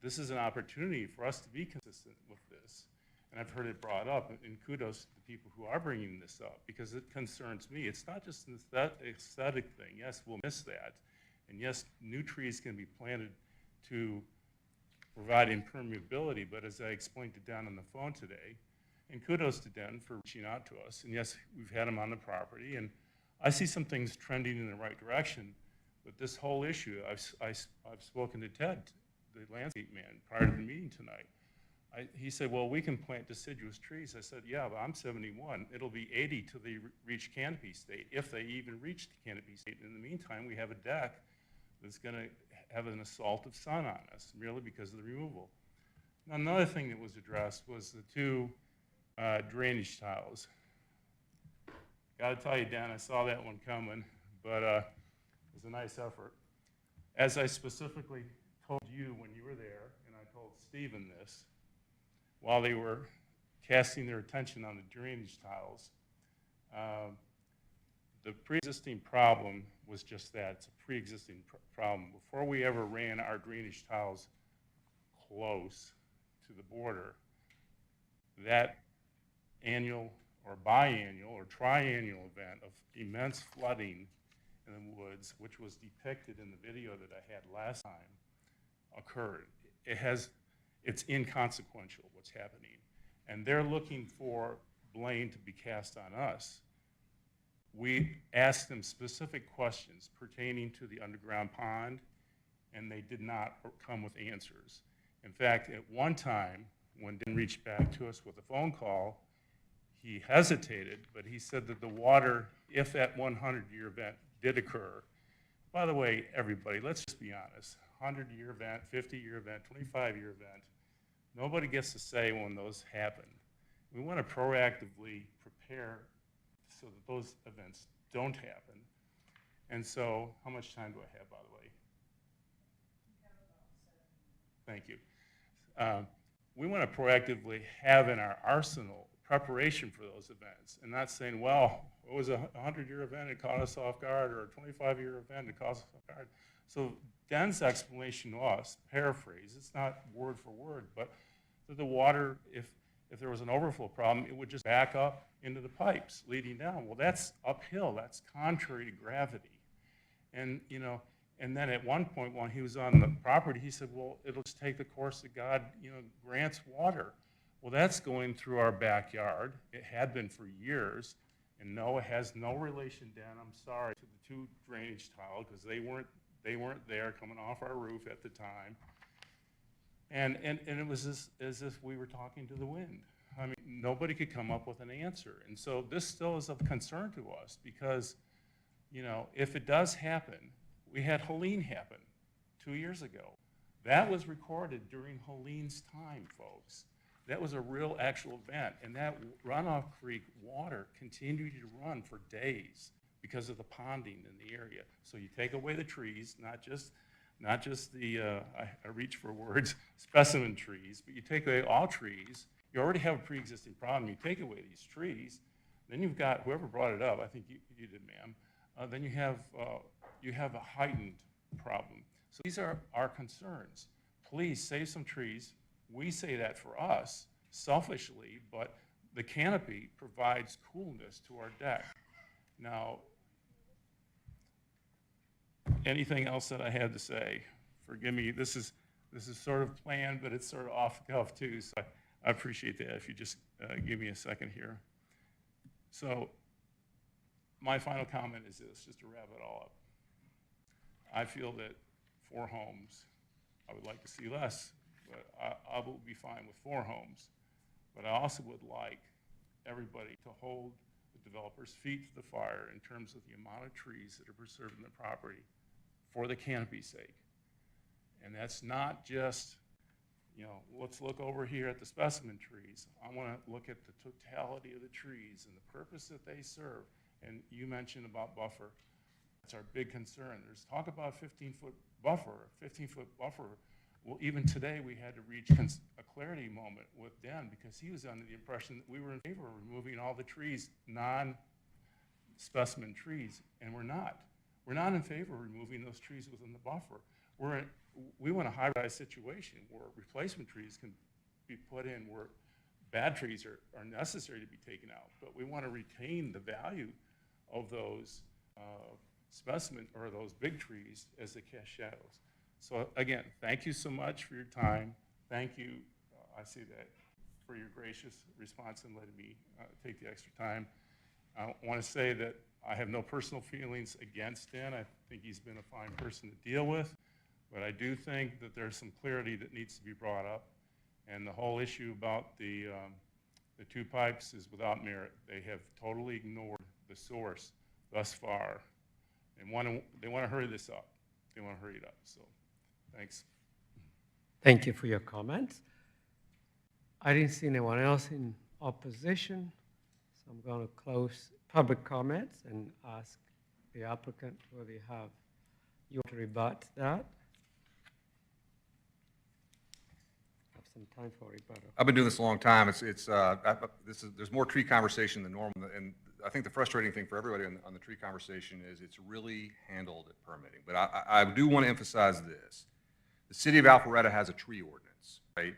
This is an opportunity for us to be consistent with this. And I've heard it brought up, and kudos to the people who are bringing this up, because it concerns me. It's not just an aesthetic thing. Yes, we'll miss that. And yes, new trees can be planted to provide impermeability, but as I explained to Dan on the phone today, and kudos to Den for reaching out to us, and yes, we've had him on the property, and I see some things trending in the right direction, but this whole issue, I've spoken to Ted, the landscape man, prior to the meeting tonight. He said, well, we can plant deciduous trees. I said, yeah, but I'm 71. It'll be 80 till they reach canopy state, if they even reach the canopy state. In the meantime, we have a deck that's going to have an assault of sun on us, merely because of the removal. Now, another thing that was addressed was the two drainage tiles. Got to tell you, Dan, I saw that one coming, but it was a nice effort. As I specifically told you when you were there, and I told Stephen this, while they were casting their attention on the drainage tiles, the pre-existing problem was just that. It's a pre-existing problem. Before we ever ran our drainage tiles close to the border, that annual or biannual or triannual event of immense flooding in the woods, which was depicted in the video that I had last time, occurred. It's inconsequential what's happening. And they're looking for blame to be cast on us. We asked them specific questions pertaining to the underground pond, and they did not come with answers. In fact, at one time, when Dan reached back to us with a phone call, he hesitated, but he said that the water, if that 100-year event did occur, by the way, everybody, let's just be honest, 100-year event, 50-year event, 25-year event, nobody gets to say when those happen. We want to proactively prepare so that those events don't happen. And so, how much time do I have, by the way? Thank you. We want to proactively have in our arsenal preparation for those events, and not saying, well, it was a 100-year event, it caught us off guard, or a 25-year event, it caught us off guard. So Dan's explanation to us, paraphrase, it's not word for word, but that the water, if there was an overflow problem, it would just back up into the pipes leading down. Well, that's uphill. That's contrary to gravity. And, you know, and then at one point when he was on the property, he said, well, it'll just take the course that God, you know, grants water. Well, that's going through our backyard. It had been for years. And no, it has no relation, Dan, I'm sorry, to the two drainage tile, because they weren't there coming off our roof at the time. And it was as if we were talking to the wind. I mean, nobody could come up with an answer. And so this still is of concern to us because, you know, if it does happen, we had Helene happen 2 years ago. That was recorded during Helene's time, folks. That was a real actual event. And that runoff creek water continued to run for days because of the ponding in the area. So you take away the trees, not just the, I reach for words, specimen trees, but you take away all trees. You already have a pre-existing problem. You take away these trees, then you've got, whoever brought it up, I think you did, ma'am, then you have a heightened problem. So these are our concerns. Please save some trees. We say that for us, selfishly, but the canopy provides coolness to our deck. Now, anything else that I had to say? Forgive me, this is sort of planned, but it's sort of off the cuff too, so I appreciate that if you just give me a second here. So my final comment is this, just to wrap it all up. I feel that 4 homes, I would like to see less, but I will be fine with 4 homes. But I also would like everybody to hold the developer's feet to the fire in terms of the amount of trees that are preserved in the property for the canopy's sake. And that's not just, you know, let's look over here at the specimen trees. I want to look at the totality of the trees and the purpose that they serve. And you mentioned about buffer. That's our big concern. There's talk about a 15-foot buffer. A 15-foot buffer Well, even today, we had to reach a clarity moment with Dan because he was under the impression that we were in favor of removing all the trees, non-specimen trees, and we're not. We're not in favor of removing those trees within the buffer. We want a hybrid situation where replacement trees can be put in where bad trees are necessary to be taken out, but we want to retain the value of those specimen, or those big trees as they cast shadows. So again, thank you so much for your time. Thank you, I say that, for your gracious response and letting me take the extra time. I want to say that I have no personal feelings against Dan. I think he's been a fine person to deal with, but I do think that there's some clarity that needs to be brought up. And the whole issue about the 2 pipes is without merit. They have totally ignored the source thus far, and they want to hurry this up. They want to hurry it up, so thanks. Thank you for your comments. I didn't see anyone else in opposition, so I'm going to close public comments and ask the applicant whether you want to rebut that. Have some time for rebuttal. I've been doing this a long time. There's more tree conversation than normal, and I think the frustrating thing for everybody on the tree conversation is it's really handled at permitting. But I do want to emphasize this. The city of Alpharetta has a tree ordinance, right?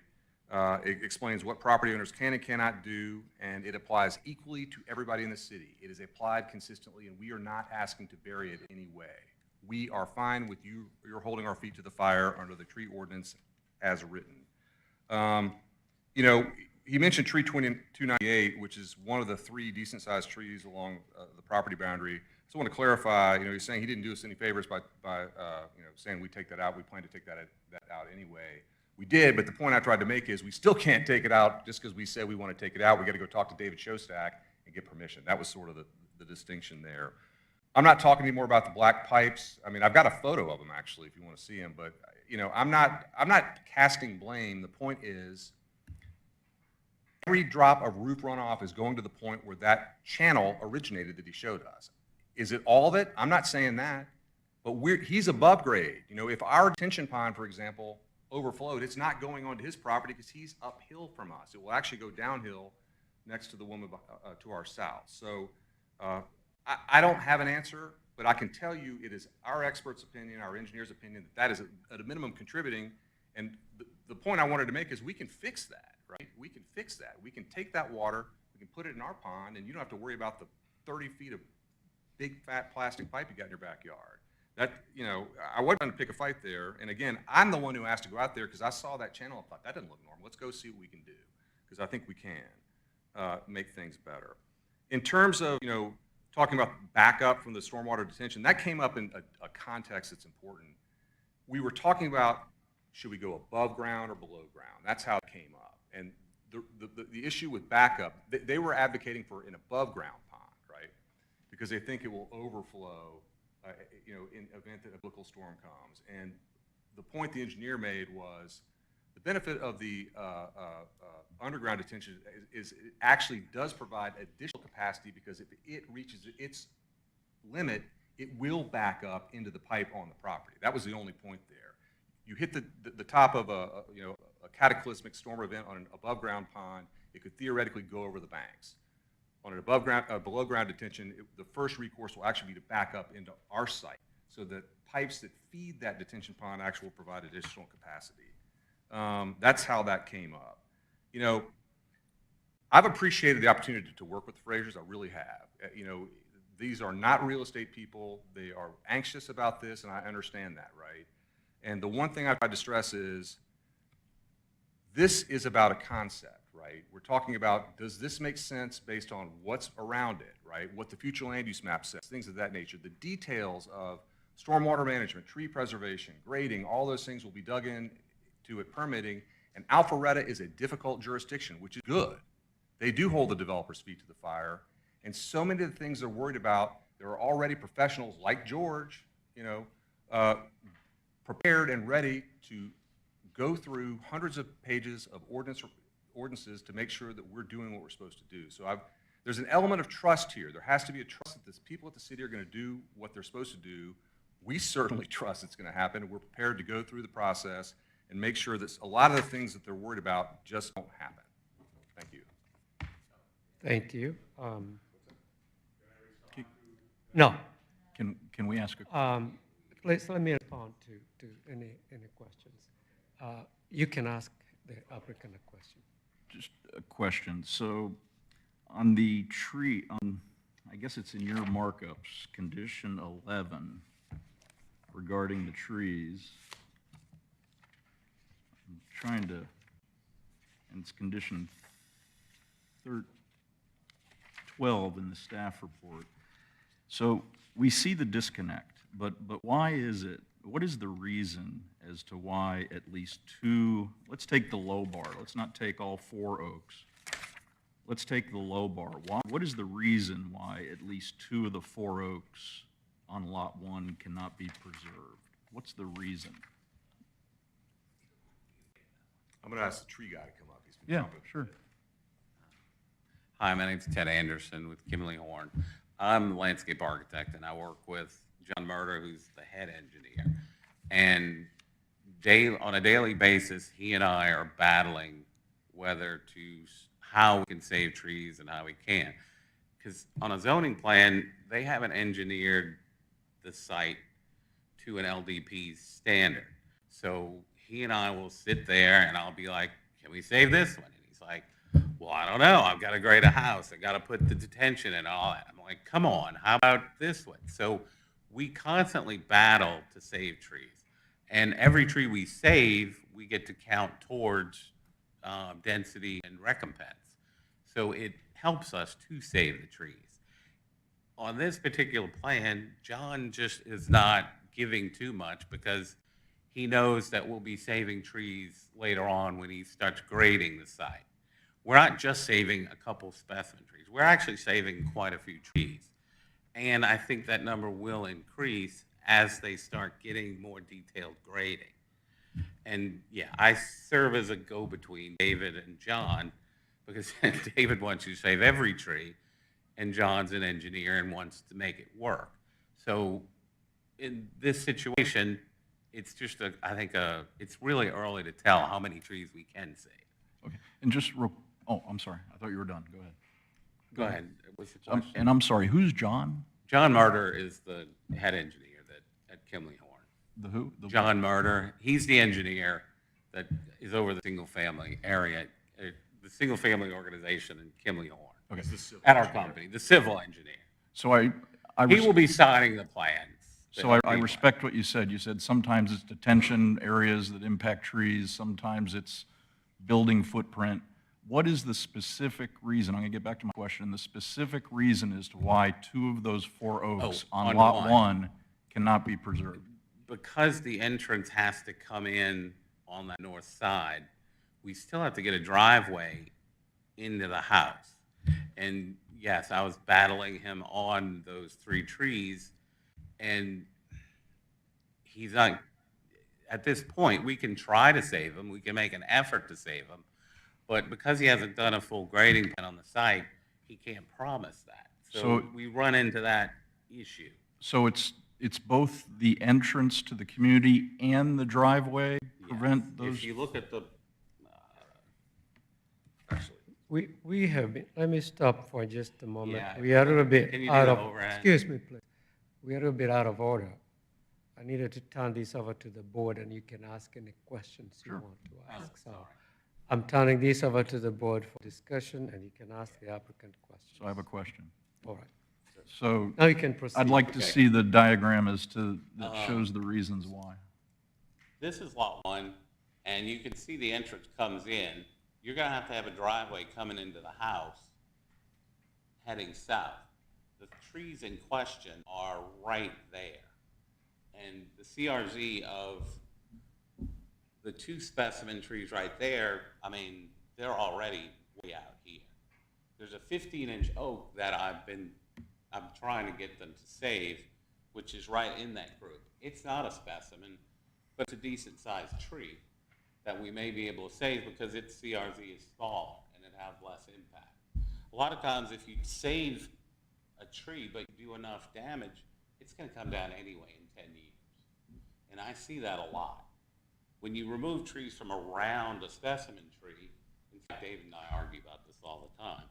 It explains what property owners can and cannot do, and it applies equally to everybody in the city. It is applied consistently, and we are not asking to bury it in any way. We are fine with you're holding our feet to the fire under the tree ordinance as written. You know, he mentioned tree 298, which is one of the 3 decent-sized trees along the property boundary. I just want to clarify, you know, he's saying he didn't do us any favors by saying we take that out. We plan to take that out anyway. We did, but the point I tried to make is we still can't take it out just because we said we want to take it out. We got to go talk to David Shostak and get permission. That was sort of the distinction there. I'm not talking anymore about the black pipes. I mean, I've got a photo of them actually, if you want to see them. But you know, I'm not casting blame. The point is, every drop of roof runoff is going to the point where that channel originated that he showed us. Is it all of it? I'm not saying that, but he's above grade. You know, if our detention pond, for example, overflowed, it's not going onto his property because he's uphill from us. It will actually go downhill next to the woman to our south. So I don't have an answer, but I can tell you it is our expert's opinion, our engineer's opinion, that is at a minimum contributing. And the point I wanted to make is we can fix that, right? We can fix that. We can take that water, we can put it in our pond, and you don't have to worry about the 30 feet of big fat plastic pipe you got in your backyard. That, you know, I wasn't going to pick a fight there. And again, I'm the one who asked to go out there because I saw that channel and thought, that doesn't look normal. Let's go see what we can do, because I think we can make things better. In terms of, you know, talking about backup from the stormwater detention, that came up in a context that's important. We were talking about, should we go above ground or below ground? That's how it came up. And the issue with backup, they were advocating for an above ground pond, right? Because they think it will overflow, you know, in event that a biblical storm comes. And the point the engineer made was the benefit of the underground detention is it actually does provide additional capacity, because if it reaches its limit, it will back up into the pipe on the property. That was the only point there. You hit the top of a cataclysmic storm event on an above ground pond, it could theoretically go over the banks. On an below ground detention, the first recourse will actually be to back up into our site, so that pipes that feed that detention pond actually will provide additional capacity. That's how that came up. You know, I've appreciated the opportunity to work with the Frasers. I really have. You know, these are not real estate people. They are anxious about this, and I understand that, right? And the one thing I've tried to stress is this is about a concept, right? We're talking about, does this make sense based on what's around it, right? What the future land use map says, things of that nature. The details of stormwater management, tree preservation, grading, all those things will be dug into at permitting. And Alpharetta is a difficult jurisdiction, which is good. They do hold the developer's feet to the fire. And so many of the things they're worried about, there are already professionals like George, you know, prepared and ready to go through hundreds of pages of ordinances to make sure that we're doing what we're supposed to do. So there's an element of trust here. There has to be a trust that the people at the city are going to do what they're supposed to do. We certainly trust it's going to happen. We're prepared to go through the process and make sure that a lot of the things that they're worried about just don't happen. Thank you. Thank you. No, Can we ask a please let me respond to any questions. You can ask the applicant a question. Just a question. So on the tree, I guess it's in your markups, condition 11 regarding the trees. I'm trying to, and it's condition 12 in the staff report. So we see the disconnect, but why is it, what is the reason as to why at least two, let's take the low bar, let's not take all 4 oaks. Let's take the low bar. What is the reason why at least 2 of the 4 oaks on lot 1 cannot be preserved? What's the reason? I'm going to ask the tree guy to come up. He's been Yeah, jumping. sure. Hi, my name's Ted Anderson with Kimley Horn. I'm a landscape architect, and I work with John Murder, who's the head engineer. And on a daily basis, he and I are battling how we can save trees and how we can't. Because on a zoning plan, they haven't engineered the site to an LDP standard. So he and I will sit there, and I'll be like, can we save this one? And he's like, well, I don't know. I've got to grade a house. I got to put the detention in and all that. I'm like, come on, how about this one? So we constantly battle to save trees. And every tree we save, we get to count towards density and recompense. So it helps us to save the trees. On this particular plan, John just is not giving too much because he knows that we'll be saving trees later on when he starts grading the site. We're not just saving a couple specimen trees. We're actually saving quite a few trees. And I think that number will increase as they start getting more detailed grading. And yeah, I serve as a go-between David and John because David wants you to save every tree and John's an engineer and wants to make it work. So in this situation, it's just it's really early to tell how many trees we can save. Okay, and just I'm sorry, I thought you were done, go ahead. Go ahead. What's the question? And I'm sorry, who's John? John Murder is the head engineer at Kimley Horn. The who? John Murder, he's the engineer that is over the single-family area, the single-family organization in Kimley Horn. Okay. At our company, the civil engineer. So He will be signing the plans. So I respect what you said. You said sometimes it's detention areas that impact trees, sometimes it's building footprint. What is the specific reason, I'm going to get back to my question, the specific reason as to why 2 of those 4 oaks on lot 1 cannot be preserved? Because the entrance has to come in on the north side, we still have to get a driveway into the house. And yes, I was battling him on those 3 trees, and he's not, at this point, we can try to save them, we can make an effort to save them, but because he hasn't done a full grading plan on the site, he can't promise that. So we run into that issue. So it's both the entrance to the community and the driveway prevent Yes. those? If you look at the, We have been, let me stop for just a moment. Yeah. We are a little bit Can you do out the of, overhead? excuse me, please. We are a little bit out of order. I needed to turn this over to the board, and you can ask any questions you want to ask. So I'm turning this over to the board for discussion, and you can ask the applicant questions. So I have a question. All right. So Now you can proceed. I'd like to see the diagram that shows the reasons why. this is lot 1, and you can see the entrance comes in. You're gonna have to have a driveway coming into the house, heading south. The trees in question are right there. And the CRZ of the 2 specimen trees right there, I mean, they're already way out here. There's a 15-inch oak that I'm trying to get them to save, which is right in that group. It's not a specimen, but it's a decent-sized tree that we may be able to save because its CRZ is smaller and it has less impact. A lot of times, if you save a tree but you do enough damage, it's going to come down anyway in 10 years. And I see that a lot, When you remove trees from around a specimen tree, in fact, David and I argue about this all the time,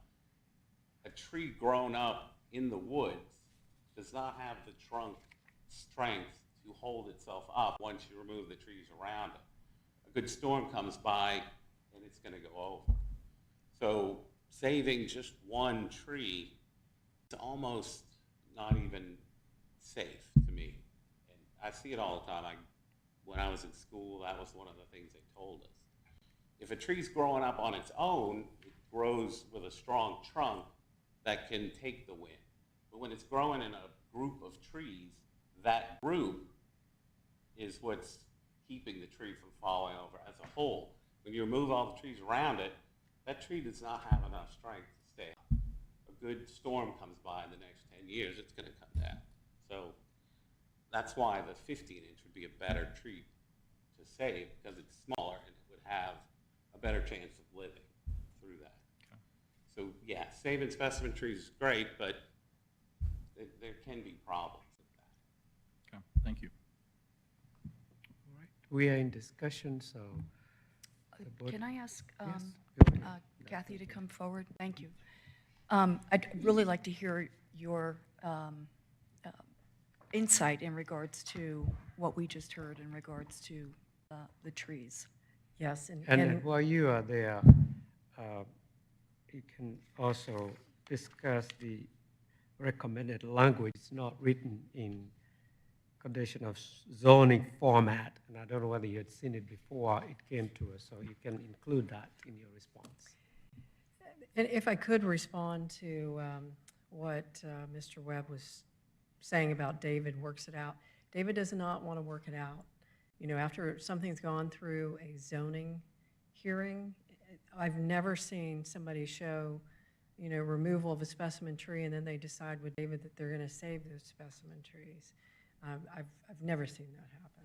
a tree grown up in the woods does not have the trunk strength to hold itself up once you remove the trees around it. A good storm comes by and it's going to go over. So saving just one tree is almost not even safe to me. And I see it all the time. When I was in school, that was one of the things they told us. If a tree's growing up on its own, it grows with a strong trunk that can take the wind. But when it's growing in a group of trees, that group is what's keeping the tree from falling over as a whole. When you remove all the trees around it, that tree does not have enough strength to stay up. A good storm comes by in the next 10 years, it's going to come down. So that's why the 15-inch would be a better tree to save, because it's smaller and it would have a better chance of living through that. So yeah, saving specimen trees is great, but there can be problems with that. Okay, thank you. All right. We are in discussion, so. the board- Can I ask Yes, go ahead. Kathy to come forward? Thank you. I'd really like to hear your insight in regards to what we just heard in regards to the trees. Yes, And while you are there, you can also discuss the recommended language. It's not written in condition of zoning format, and I don't know whether you had seen it before it came to us, so you can include that in your response. And if I could respond to what Mr. Webb was saying about David works it out. David does not want to work it out. You know, after something's gone through a zoning hearing, I've never seen somebody show, you know, removal of a specimen tree and then they decide with David that they're going to save those specimen trees. I've never seen that happen.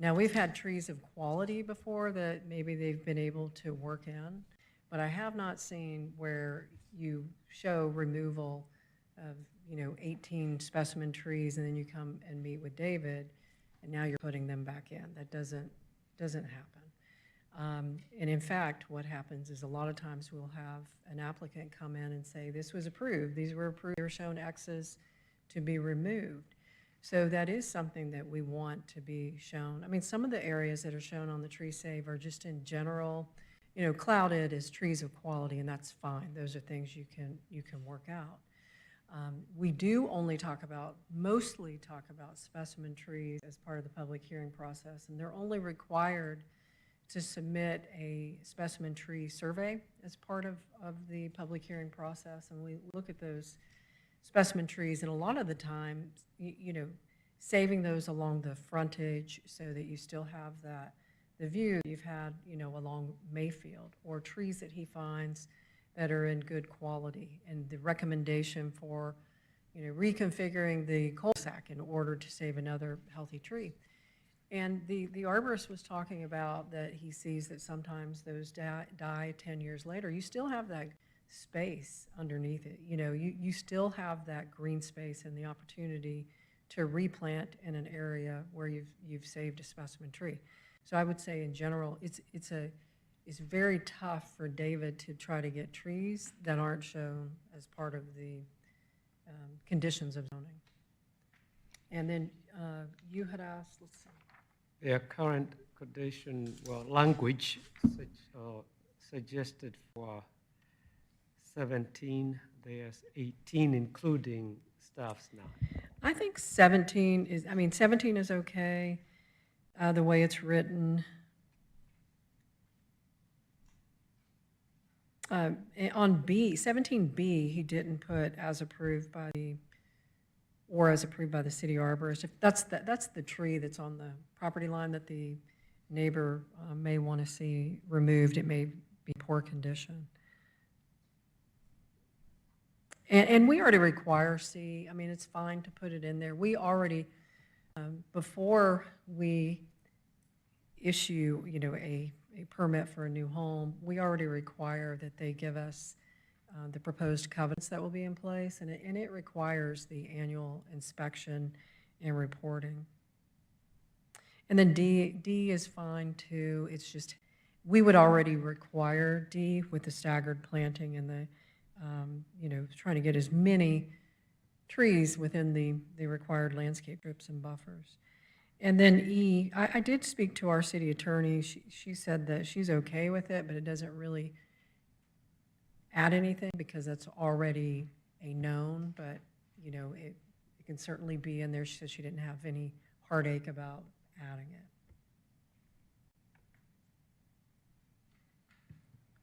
Now, we've had trees of quality before that maybe they've been able to work in, but I have not seen where you show removal of, you know, 18 specimen trees and then you come and meet with David and now you're putting them back in. That doesn't happen. And in fact, what happens is a lot of times we'll have an applicant come in and say, this was approved, these were approved, they were shown X's to be removed. So that is something that we want to be shown. I mean, some of the areas that are shown on the tree save are just in general, you know, clouded as trees of quality, and that's fine. Those are things you can work out. We do only mostly talk about specimen trees as part of the public hearing process, and they're only required to submit a specimen tree survey as part of the public hearing process, and we look at those specimen trees, and a lot of the time, you know, saving those along the frontage so that you still have the view you've had, you know, along Mayfield, or trees that he finds that are in good quality, and the recommendation for, you know, reconfiguring the cul-de-sac in order to save another healthy tree. And the arborist was talking about that he sees that sometimes those die 10 years later. You still have that space underneath it. You know, you still have that green space and the opportunity to replant in an area where you've saved a specimen tree. So I would say in general, it's very tough for David to try to get trees that aren't shown as part of the conditions of zoning. And then you had asked, let's see. Their current condition, well, language suggested for 17, there's 18 including staff's now. I think 17 is okay, the way it's written. On B, 17B, he didn't put as approved by the city arborist. If that's the tree that's on the property line that the neighbor may want to see removed, it may be poor condition. And we already require C. I mean, it's fine to put it in there. We already, before we issue, you know, a permit for a new home, we already require that they give us the proposed covenants that will be in place, and it requires the annual inspection and reporting. And then D is fine too. It's just, we would already require D with the staggered planting and the, trying to get as many trees within the required landscape strips and buffers. And then E, I did speak to our city attorney. She said that she's okay with it, but it doesn't really add anything because that's already a known, but, it can certainly be in there. She said she didn't have any heartache about adding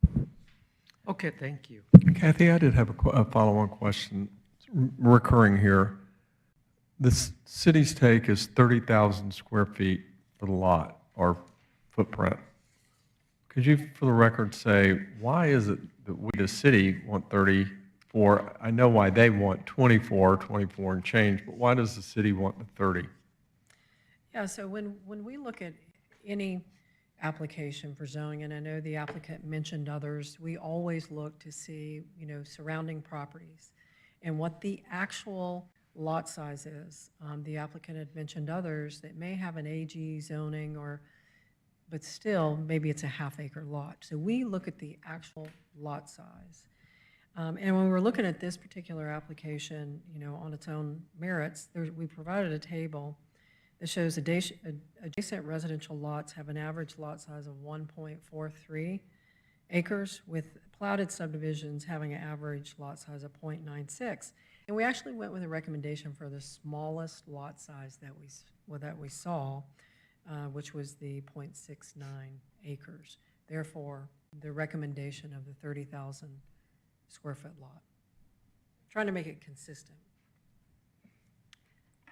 it. Okay, thank you. Kathy, I did have a follow-on question recurring here. The city's take is 30,000 square feet for the lot or footprint. Could you, for the record, say, why is it that we, the city, want 34? I know why they want 24 and change, but why does the city want the 30? Yeah, so when we look at any application for zoning, and I know the applicant mentioned others, we always look to see, surrounding properties and what the actual lot size is. The applicant had mentioned others that may have an AG zoning but still, maybe it's a half-acre lot. So we look at the actual lot size. And when we're looking at this particular application, on its own merits, we provided a table that shows adjacent residential lots have an average lot size of 1.43 acres, with platted subdivisions having an average lot size of 0.96. And we actually went with a recommendation for the smallest lot size that we saw, which was the 0.69 acres. Therefore, the recommendation of the 30,000 square foot lot. Trying to make it consistent.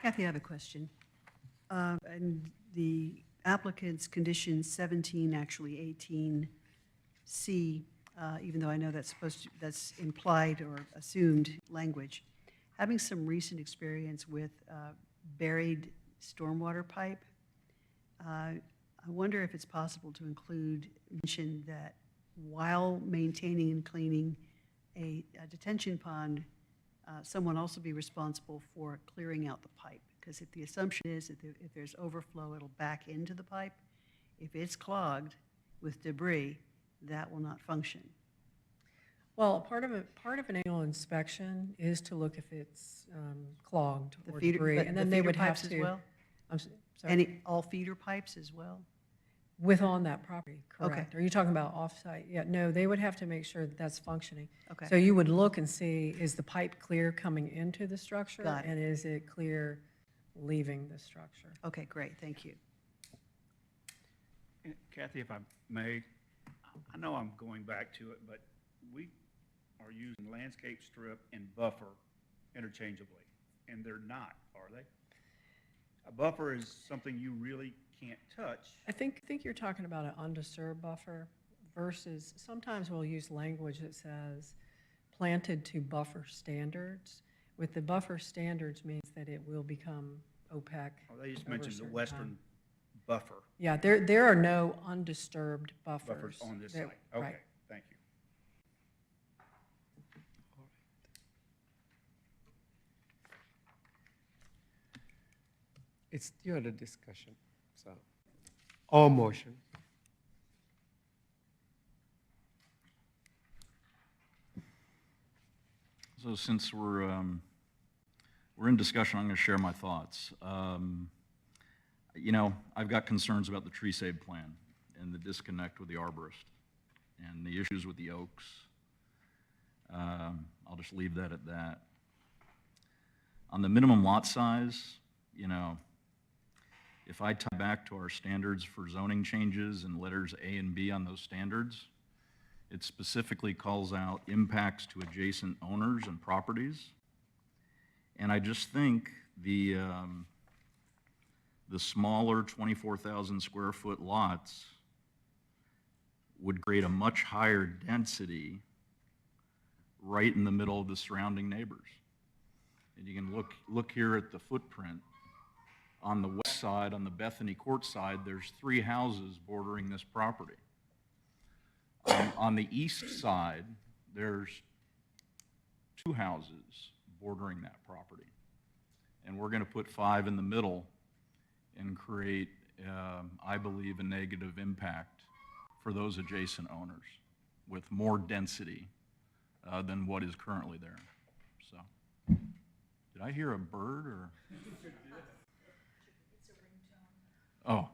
Kathy, I have a question. And the applicant's condition 17, actually 18C, even though I know that's implied or assumed language, having some recent experience with buried stormwater pipe, I wonder if it's possible to mention that while maintaining and cleaning a detention pond, someone also be responsible for clearing out the pipe. Because if the assumption is that if there's overflow, it'll back into the pipe. If it's clogged with debris, that will not function. Well, part of an annual inspection is to look if it's clogged The or feeder- debris. but And the then they feeder would have pipes as to. well? Sorry. All feeder pipes as well? With on that property, Okay. correct. Are you talking about off-site? Yeah, no, they would have to make sure that that's functioning. Okay. So you would look and see, is the pipe clear coming into the structure? Got it. And is it clear leaving the structure? Okay, great, thank you. Kathy, if I may, I know I'm going back to it, but we are using landscape strip and buffer interchangeably, and they're not, are they? A buffer is something you really can't touch. I think you're talking about an undisturbed buffer versus, sometimes we'll use language that says planted to buffer standards. With the buffer standards means that it will become OPEC. Oh, they just over a mentioned the certain western time. buffer Yeah, there are no undisturbed buffers buffers. on this that- site. Okay, right. thank you. It's still a discussion, so, all motion. So since we're in discussion, I'm going to share my thoughts. I've got concerns about the tree save plan and the disconnect with the arborist and the issues with the oaks. I'll just leave that at that. On the minimum lot size, if I tie back to our standards for zoning changes and letters A and B on those standards, it specifically calls out impacts to adjacent owners and properties. And I just think the smaller 24,000 square foot lots would create a much higher density right in the middle of the surrounding neighbors. And you can look here at the footprint. On the west side, on the Bethany Court side, there's 3 houses bordering this property. On the east side, there's 2 houses bordering that property. And we're going to put 5 in the middle and create I believe, a negative impact for those adjacent owners with more density than what is currently there. So, did I hear a bird or? Oh,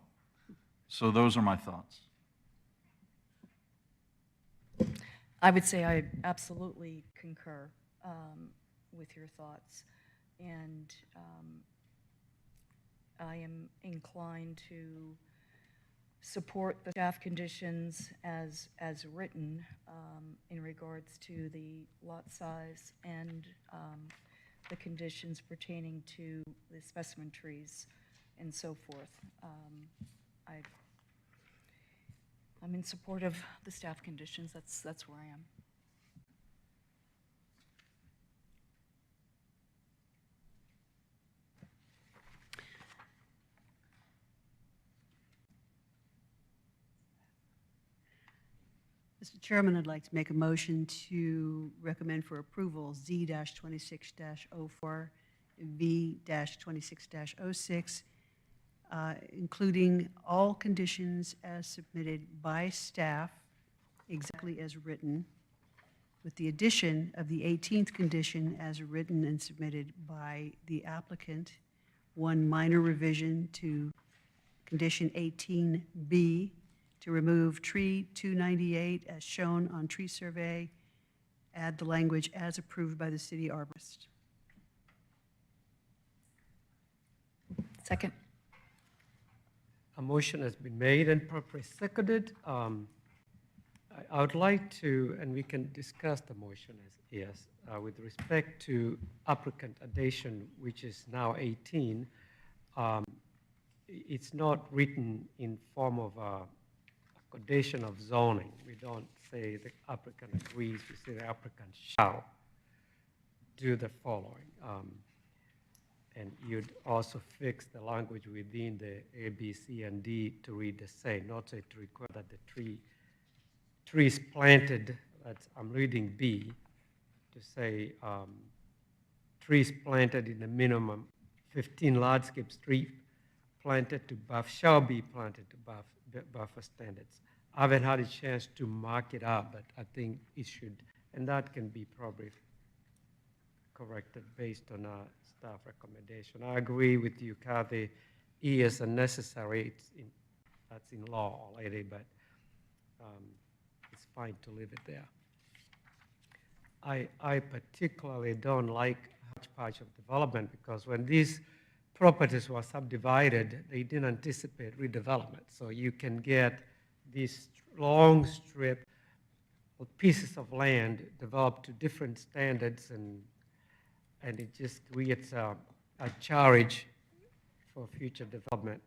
so those are my thoughts. I would say I absolutely concur with your thoughts, and I am inclined to support the staff conditions as written in regards to the lot size and the conditions pertaining to the specimen trees and so forth. I'm in support of the staff conditions. That's where I am. Mr. Chairman, I'd like to make a motion to recommend for approval Z-26-04, V-26-06, including all conditions as submitted by staff, exactly as written, with the addition of the 18th condition as written and submitted by the applicant, one minor revision to condition 18B, to remove tree 298 as shown on tree survey, add the language as approved by the city arborist. Second. A motion has been made and properly seconded. I would like to, and we can discuss the motion as is, with respect to applicant addition, which is now 18. It's not written in form of a condition of zoning. We don't say the applicant agrees, we say the applicant shall do the following. And you'd also fix the language within the A, B, C, and D to read the same, not to require that the trees planted, that's, I'm reading B, to say trees planted in a minimum 15 landscape trees planted to shall be planted to buffer standards. I haven't had a chance to mark it up, but I think it should, and that can be probably corrected based on our staff recommendation. I agree with you, Kathy. E is unnecessary. That's in law already, but it's fine to leave it there. I particularly don't like hodgepodge of development because when these properties were subdivided, they didn't anticipate redevelopment. So you can get these long strip of pieces of land developed to different standards, and it just creates a charge for future development.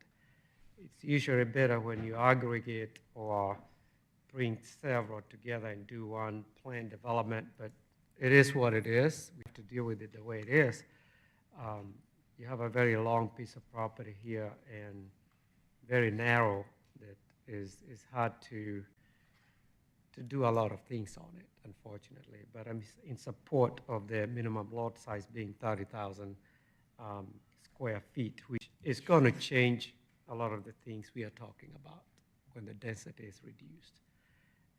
It's usually better when you aggregate or bring several together and do one planned development, but it is what it is. We have to deal with it the way it is. You have a very long piece of property here and very narrow that is hard to do a lot of things on it, unfortunately. But I'm in support of the minimum lot size being 30,000 square feet, which is going to change a lot of the things we are talking about when the density is reduced.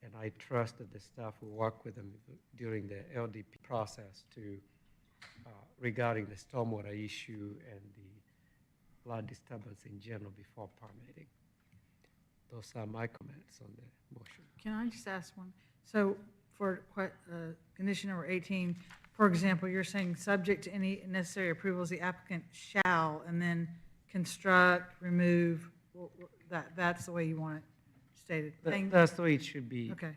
And I trust that the staff will work with them during the LDP process to regarding the stormwater issue and the flood disturbance in general before permitting. Those are my comments on the motion. Can I just ask one? So for condition number 18, for example, you're saying subject to any necessary approvals, the applicant shall, and then construct, remove, that's the way you want it stated. That's the way it should be. Okay,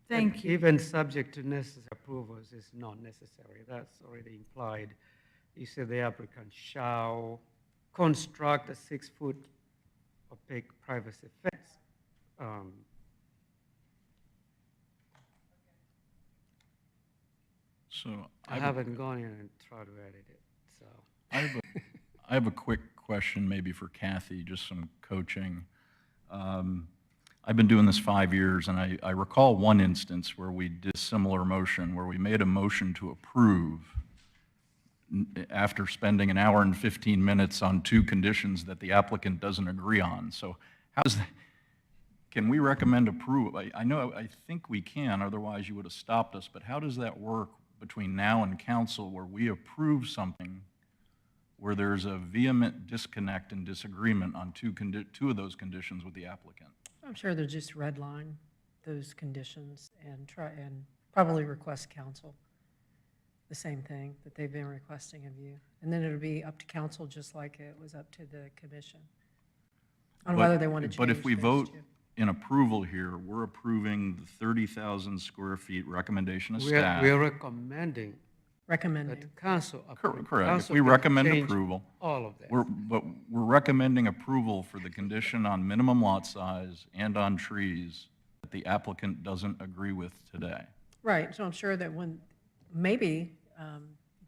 thank you. Even subject to necessary approvals is not necessary. That's already implied. You say the applicant shall construct a 6-foot opaque privacy fence. So I haven't gone in and tried to edit it, so. I have a quick question maybe for Kathy, just some coaching. I've been doing this 5 years, and I recall one instance where we did a similar motion, where we made a motion to approve after spending an hour and 15 minutes on two conditions that the applicant doesn't agree on. So how's that? Can we recommend approval? I think we can, otherwise you would have stopped us, but how does that work between now and council where we approve something where there's a vehement disconnect and disagreement on two of those conditions with the applicant? I'm sure they'll just redline those conditions and try and probably request council the same thing that they've been requesting of you. And then it'll be up to council, just like it was up to the commission, on whether they want to change. But if we those vote two. in approval here, we're approving the 30,000 square feet recommendation of We are staff. recommending that Recommending. the council approve. Correct. If Council we can recommend change approval, all of that. but we're recommending approval for the condition on minimum lot size and on trees that the applicant doesn't agree with today. Right, so I'm sure that maybe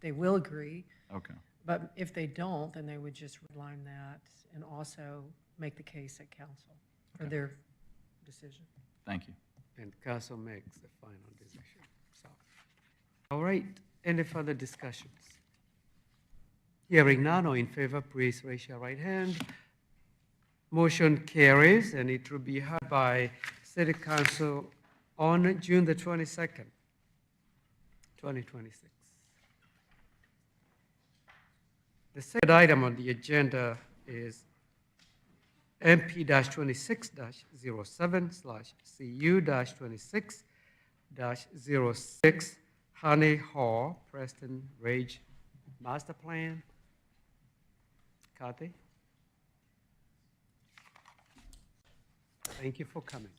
they will agree, Okay. but if they don't, then they would just redline that and also make the case at council for their decision. Thank you. And council makes the final decision. So, all right, any further discussions? Hearing none, all in favor, please raise your right hand. Motion carries, and it will be heard by City Council on June the 22nd, 2026. The second item on the agenda is MP-27/CU-26-06 Honey Hall, Preston Ridge Master Plan. Kathy? Thank you for coming.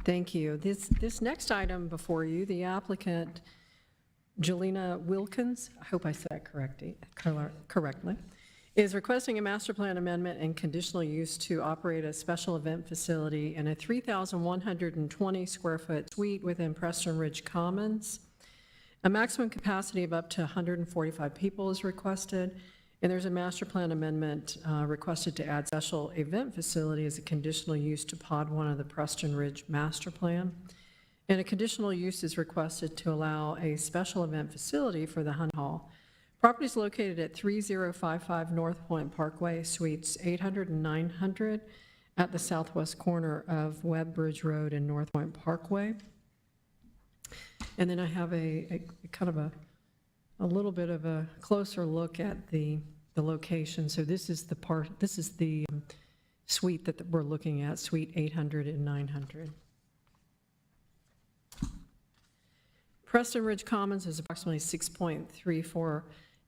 Thank you. This next item before you, the applicant, Jelena Wilkins, I hope I said that correctly, is requesting a master plan amendment and conditional use to operate a special event facility in a 3,120 square foot suite within Preston Ridge Commons. A maximum capacity of up to 145 people is requested, and there's a master plan amendment requested to add special event facility as a conditional use to Pod 1 of the Preston Ridge Master Plan. And a conditional use is requested to allow a special event facility for the Honey Hall. Property is located at 3055 North Point Parkway, Suites 800 and 900, at the southwest corner of Webb Bridge Road and North Point Parkway. And then I have a kind of a little bit of a closer look at the location. So this is the suite that we're looking at, Suite 800 and 900. Preston Ridge Commons is approximately 6.34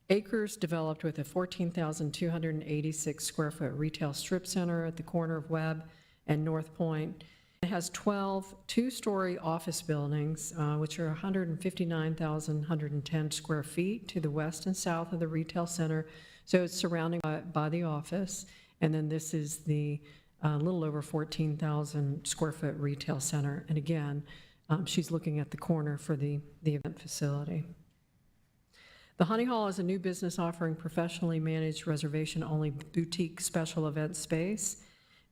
acres, developed with a 14,286 square foot retail strip center at the corner of Webb and North Point. It has 12 two-story office buildings, which are 159,110 square feet to the west and south of the retail center. So it's surrounded by the office. And then this is the little over 14,000 square foot retail center. And again, she's looking at the corner for the event facility. The Honey Hall is a new business offering professionally managed reservation-only boutique special event space.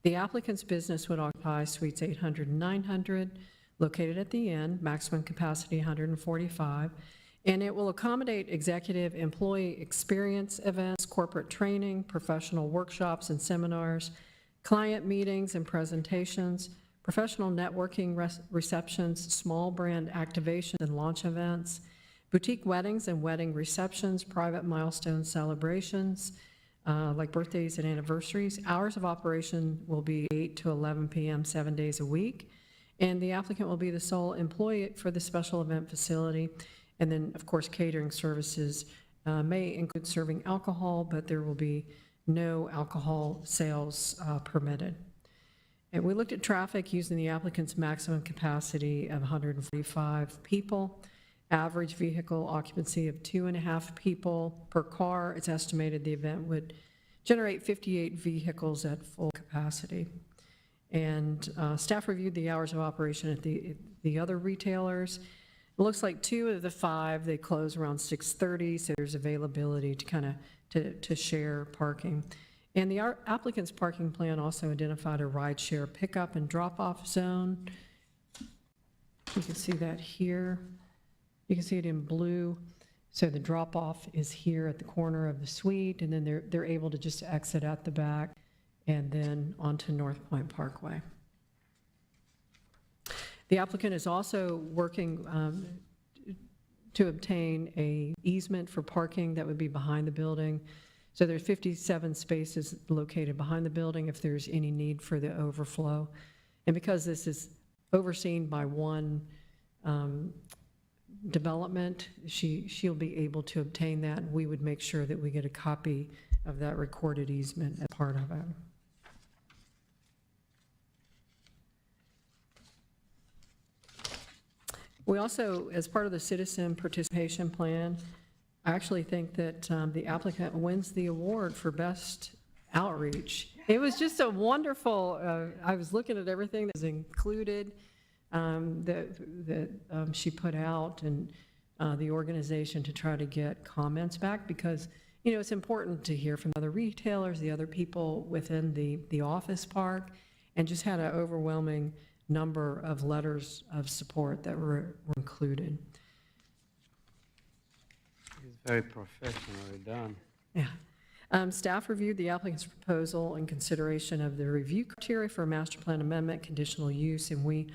The applicant's business would occupy Suites 800 and 900, located at the end, maximum capacity 145, and it will accommodate executive employee experience events, corporate training, professional workshops and seminars, client meetings and presentations, professional networking receptions, small brand activation and launch events, boutique weddings and wedding receptions, private milestone celebrations, like birthdays and anniversaries. Hours of operation will be 8 to 11 p.m., 7 days a week. And the applicant will be the sole employee for the special event facility. And then, of course, catering services may include serving alcohol, but there will be no alcohol sales permitted. And we looked at traffic using the applicant's maximum capacity of 145 people. Average vehicle occupancy of 2.5 people per car. It's estimated the event would generate 58 vehicles at full capacity. And staff reviewed the hours of operation at the other retailers. It looks like 2 of the 5, they close around 6:30, so there's availability to kind of to share parking. And the applicant's parking plan also identified a rideshare pickup and drop-off zone. You can see that here. You can see it in blue. So the drop-off is here at the corner of the suite, and then they're able to just exit at the back and then onto North Point Parkway. The applicant is also working to obtain a easement for parking that would be behind the building. So there's 57 spaces located behind the building if there's any need for the overflow. And because this is overseen by one development, she'll be able to obtain that, and we would make sure that we get a copy of that recorded easement as part of it. We also, as part of the citizen participation plan, I actually think that the applicant wins the award for best outreach. It was just a wonderful, I was looking at everything that was included that she put out, and the organization to try to get comments back, because, you know, it's important to hear from other retailers, the other people within the office park, and just had an overwhelming number of letters of support that were included. It's very professionally done. Yeah. Staff reviewed the applicant's proposal in consideration of the review criteria for a master plan amendment, conditional use, and we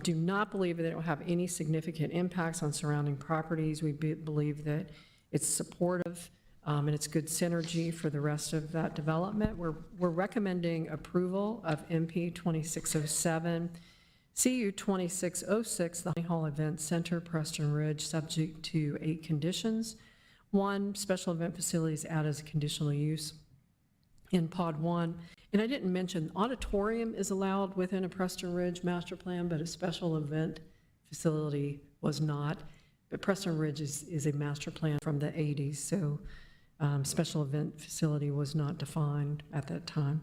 do not believe that it will have any significant impacts on surrounding properties. We believe that it's supportive and it's good synergy for the rest of that development. We're recommending approval of MP 2607, CU 2606, the Honey Hall Event Center, Preston Ridge, subject to 8 conditions. 1, special event facilities added as a conditional use in Pod 1. And I didn't mention, auditorium is allowed within a Preston Ridge master plan, but a special event facility was not. But Preston Ridge is a master plan from the 80s, so special event facility was not defined at that time.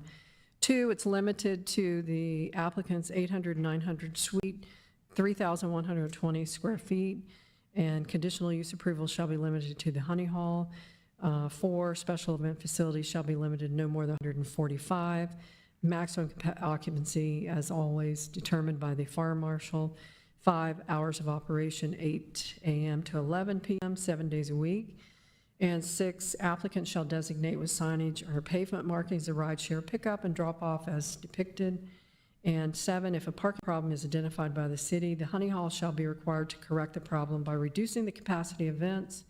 2, it's limited to the applicant's 800-900 suite, 3,120 square feet, and conditional use approval shall be limited to the Honey Hall. 4, special event facilities shall be limited no more than 145. Maximum occupancy, as always, determined by the fire marshal. 5, hours of operation, 8 a.m. to 11 p.m., 7 days a week. And 6, applicant shall designate with signage or pavement markings the rideshare pickup and drop-off as depicted. And 7, if a parking problem is identified by the city, the Honey Hall shall be required to correct the problem by reducing the capacity of events,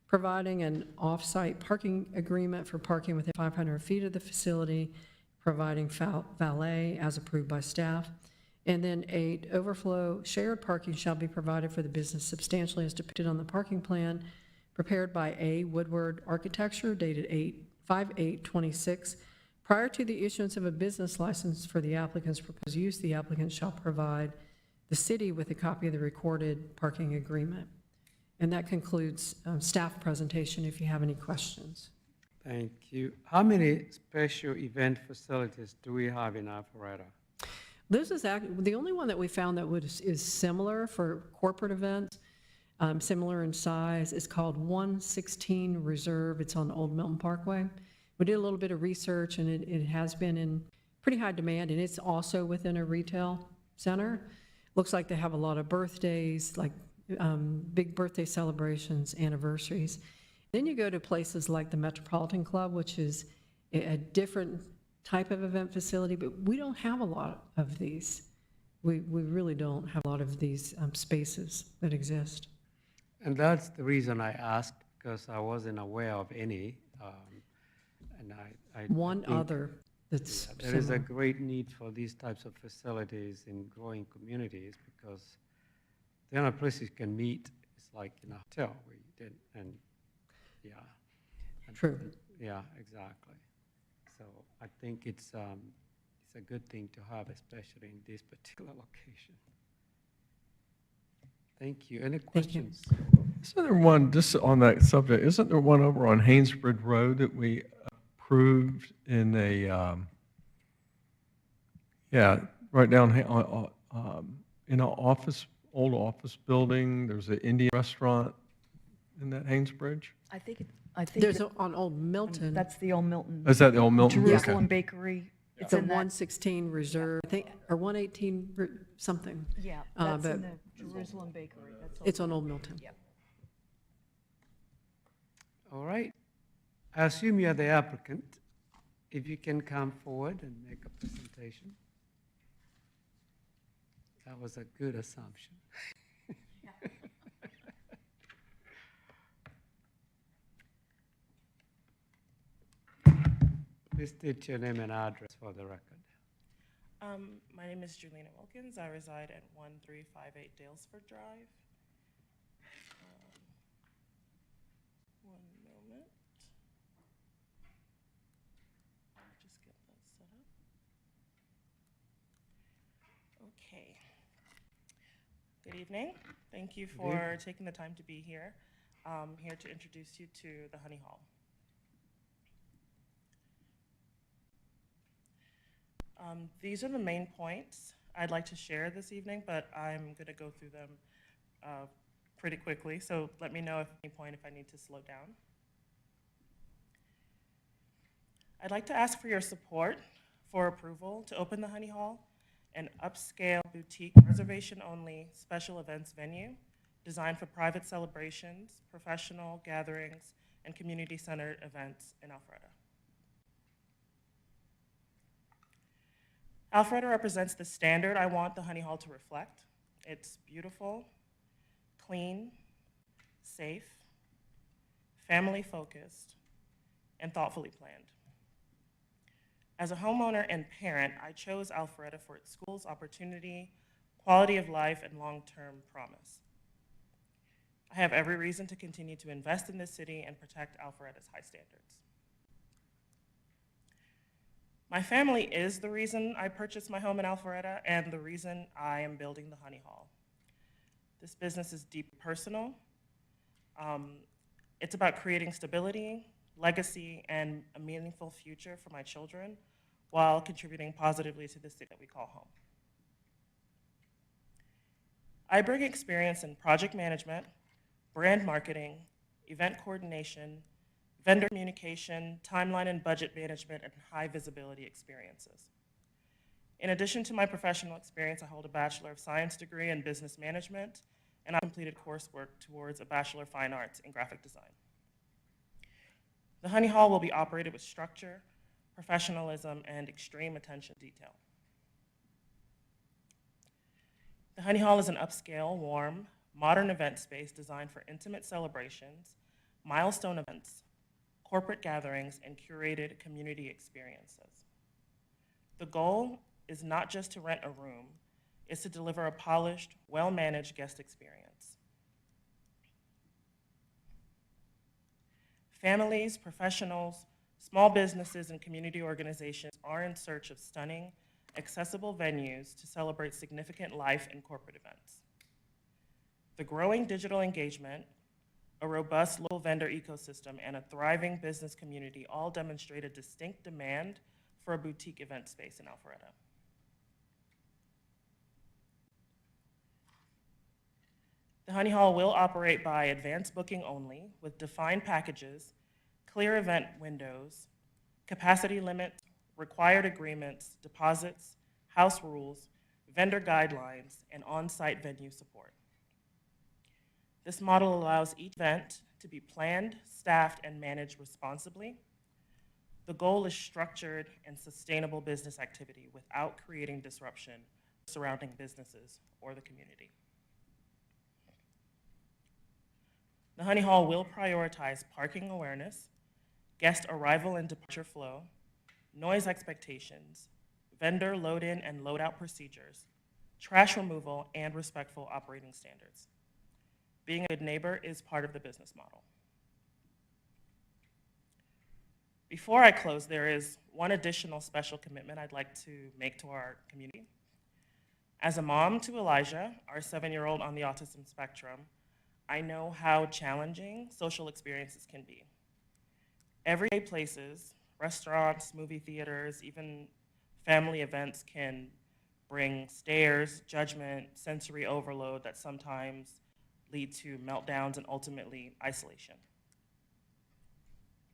providing an off-site parking agreement for parking within 500 feet of the facility, providing valet as approved by staff. And then 8, overflow shared parking shall be provided for the business substantially as depicted on the parking plan, prepared by A. Woodward Architecture, dated 5/8/26. Prior to the issuance of a business license for the applicant's proposed use, the applicant shall provide the city with a copy of the recorded parking agreement. And that concludes staff presentation, if you have any questions. Thank you. How many special event facilities do we have in Alpharetta? This is the only one that we found that is similar for corporate events, similar in size. It's called 116 Reserve. It's on Old Milton Parkway. We did a little bit of research, and it has been in pretty high demand, and it's also within a retail center. Looks like they have a lot of birthdays, like big birthday celebrations, anniversaries. Then you go to places like the Metropolitan Club, which is a different type of event facility, but we don't have a lot of these. We really don't have a lot of these spaces that exist. And that's the reason I asked, because I wasn't aware of any. And I One think other that's there is a similar. great need for these types of facilities in growing communities, because the only places you can meet is like in a hotel where you did, and yeah. And- True. Yeah, exactly. So I think it's a good thing to have, especially in this particular location. Thank you. Any Thank you. questions? Isn't there one, just on that subject, isn't there one over on Haynesbridge Road that we approved in a, right down in an office, old office building? There's an Indian restaurant in that Haynesbridge? I think There's on Old Milton. that's the old Milton, Is that the old Milton? Okay. Jerusalem Bakery. It's The in that, 116 Reserve, I think, or 118 something. yeah, Uh, that's in but- the Jerusalem Bakery. That's It's on Old Milton. Yep. All right. I assume you're the applicant. If you can come forward and make a presentation. That was a good assumption. Please state your name and address for the record. My name is Julina Wilkins. I reside at 1358 Dalesford Drive. One moment. I'll just get that set up. Okay. Good evening. Thank you for taking the time to be here. I'm here to introduce you to the Honey Hall. These are the main points I'd like to share this evening, but I'm going to go through them pretty quickly, so let me know at any point if I need to slow down. I'd like to ask for your support for approval to open the Honey Hall, an upscale boutique reservation-only special events venue designed for private celebrations, professional gatherings, and community-centered events in Alpharetta. Alpharetta represents the standard I want the Honey Hall to reflect. It's beautiful, clean, safe, family-focused, and thoughtfully planned. As a homeowner and parent, I chose Alpharetta for its schools, opportunity, quality of life, and long-term promise. I have every reason to continue to invest in this city and protect Alpharetta's high standards. My family is the reason I purchased my home in Alpharetta and the reason I am building the Honey Hall. This business is deeply personal. It's about creating stability, legacy, and a meaningful future for my children while contributing positively to the city that we call home. I bring experience in project management, brand marketing, event coordination, vendor communication, timeline and budget management, and high visibility experiences. In addition to my professional experience, I hold a Bachelor of Science degree in Business Management, and I completed coursework towards a Bachelor of Fine Arts in Graphic Design. The Honey Hall will be operated with structure, professionalism, and extreme attention to detail. The Honey Hall is an upscale, warm, modern event space designed for intimate celebrations, milestone events, corporate gatherings, and curated community experiences. The goal is not just to rent a room, it's to deliver a polished, well-managed guest experience. Families, professionals, small businesses, and community organizations are in search of stunning, accessible venues to celebrate significant life and corporate events. The growing digital engagement, a robust local vendor ecosystem, and a thriving business community all demonstrate a distinct demand for a boutique event space in Alpharetta. The Honey Hall will operate by advanced booking only, with defined packages, clear event windows, capacity limits, required agreements, deposits, house rules, vendor guidelines, and on-site venue support. This model allows each event to be planned, staffed, and managed responsibly. The goal is structured and sustainable business activity without creating disruption surrounding businesses or the community. The Honey Hall will prioritize parking awareness, guest arrival and departure flow, noise expectations, vendor load-in and load-out procedures, trash removal, and respectful operating standards. Being a good neighbor is part of the business model. Before I close, there is one additional special commitment I'd like to make to our community. As a mom to Elijah, our 7-year-old on the autism spectrum, I know how challenging social experiences can be. Everyday places, restaurants, movie theaters, even family events can bring stares, judgment, sensory overload that sometimes lead to meltdowns and ultimately isolation.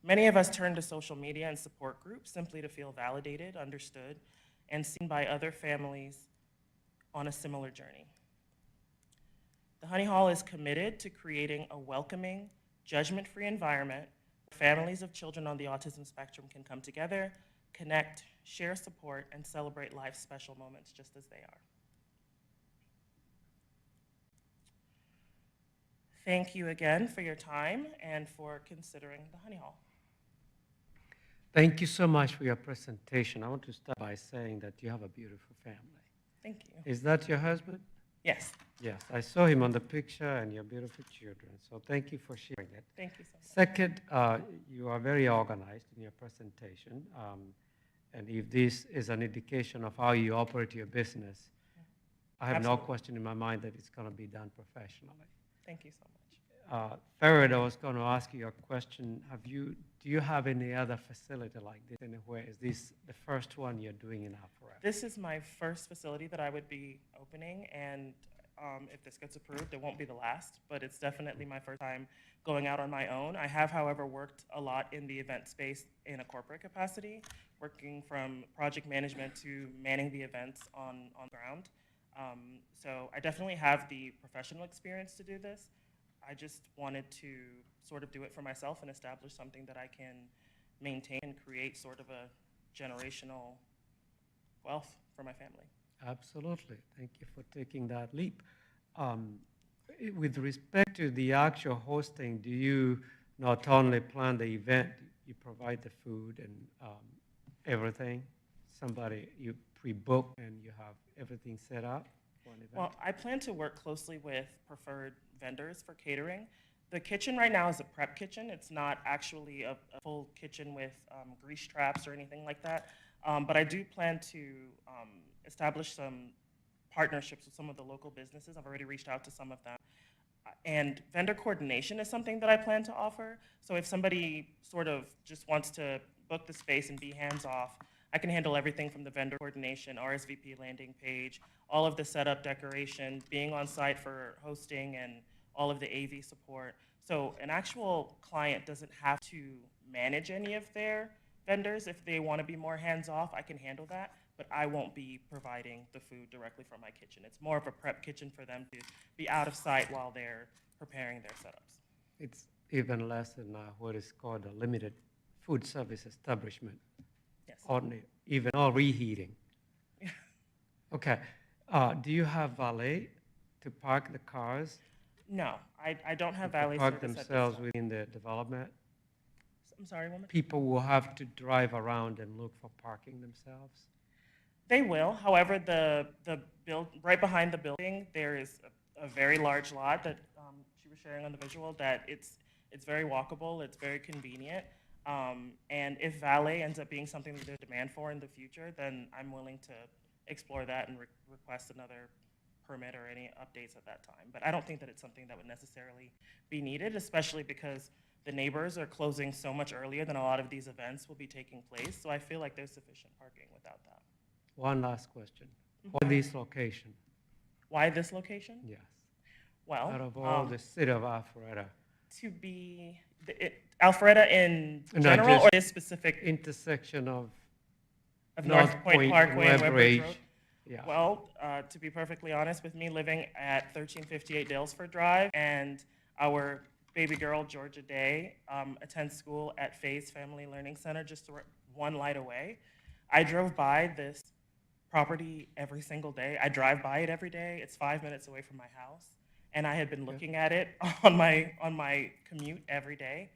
Many of us turn to social media and support groups simply to feel validated, understood, and seen by other families on a similar journey. The Honey Hall is committed to creating a welcoming, judgment-free environment Families of children on the autism spectrum can come together, connect, share support, and celebrate life's special moments just as they are. Thank you again for your time and for considering the Honey Hall. Thank you so much for your presentation. I want to start by saying that you have a beautiful family. Thank you. Is that your husband? Yes, Yes, I saw him on the picture and your beautiful children. So thank you for sharing it. thank you so much. Second, you are very organized in your presentation. And if this is an indication of how you operate your business, I have no Absolutely. question in my mind that it's going to be done professionally. Thank you so much. Third, I was going to ask you a question. Do you have any other facility like this anywhere? Is this the first one you're doing in Alpharetta? This is my first facility that I would be opening, and if this gets approved, it won't be the last, but it's definitely my first time going out on my own. I have, however, worked a lot in the event space in a corporate capacity, working from project management to manning the events on ground. So I definitely have the professional experience to do this. I just wanted to sort of do it for myself and establish something that I can maintain and create sort of a generational wealth for my family. Absolutely. Thank you for taking that leap. With respect to the actual hosting, do you not only plan the event, you provide the food and everything? You pre-book and you have everything set up for an event? Well, I plan to work closely with preferred vendors for catering. The kitchen right now is a prep kitchen. It's not actually a full kitchen with grease traps or anything like that. But I do plan to establish some partnerships with some of the local businesses. I've already reached out to some of them. And vendor coordination is something that I plan to offer. So if somebody sort of just wants to book the space and be hands-off, I can handle everything from the vendor coordination, RSVP landing page, all of the setup, decoration, being on site for hosting and all of the AV support. So an actual client doesn't have to manage any of their vendors. If they want to be more hands-off, I can handle that, but I won't be providing the food directly from my kitchen. It's more of a prep kitchen for them to be out of sight while they're preparing their setups. It's even less than what is called a limited food service establishment. Yes. Even all reheating. Okay. Do you have valet to park the cars? No, I don't have To valet park service at this themselves time. within the development? I'm sorry, woman? People will have to drive around and look for parking themselves? They will. However, the right behind the building, there is a very large lot that she was sharing on the visual that it's very walkable, it's very convenient. And if valet ends up being something that there's demand for in the future, then I'm willing to explore that and request another permit or any updates at that time. But I don't think that it's something that would necessarily be needed, especially because the neighbors are closing so much earlier than a lot of these events will be taking place. So I feel like there's sufficient parking without that. One last question. Why this location? Why this location? Yes. Well, Out of all the city of Alpharetta. to be Alpharetta in No, general, just or this specific intersection of North Point Parkway and Webbridge Road? Yeah. Well, to be perfectly honest with me, living at 1358 Dalesford Drive, and our baby girl, Georgia Day, attends school at Faith Family Learning Center, just one light away. I drove by this property every single day. I drive by it every day. It's 5 minutes away from my house. And I had been looking at it on my commute every day.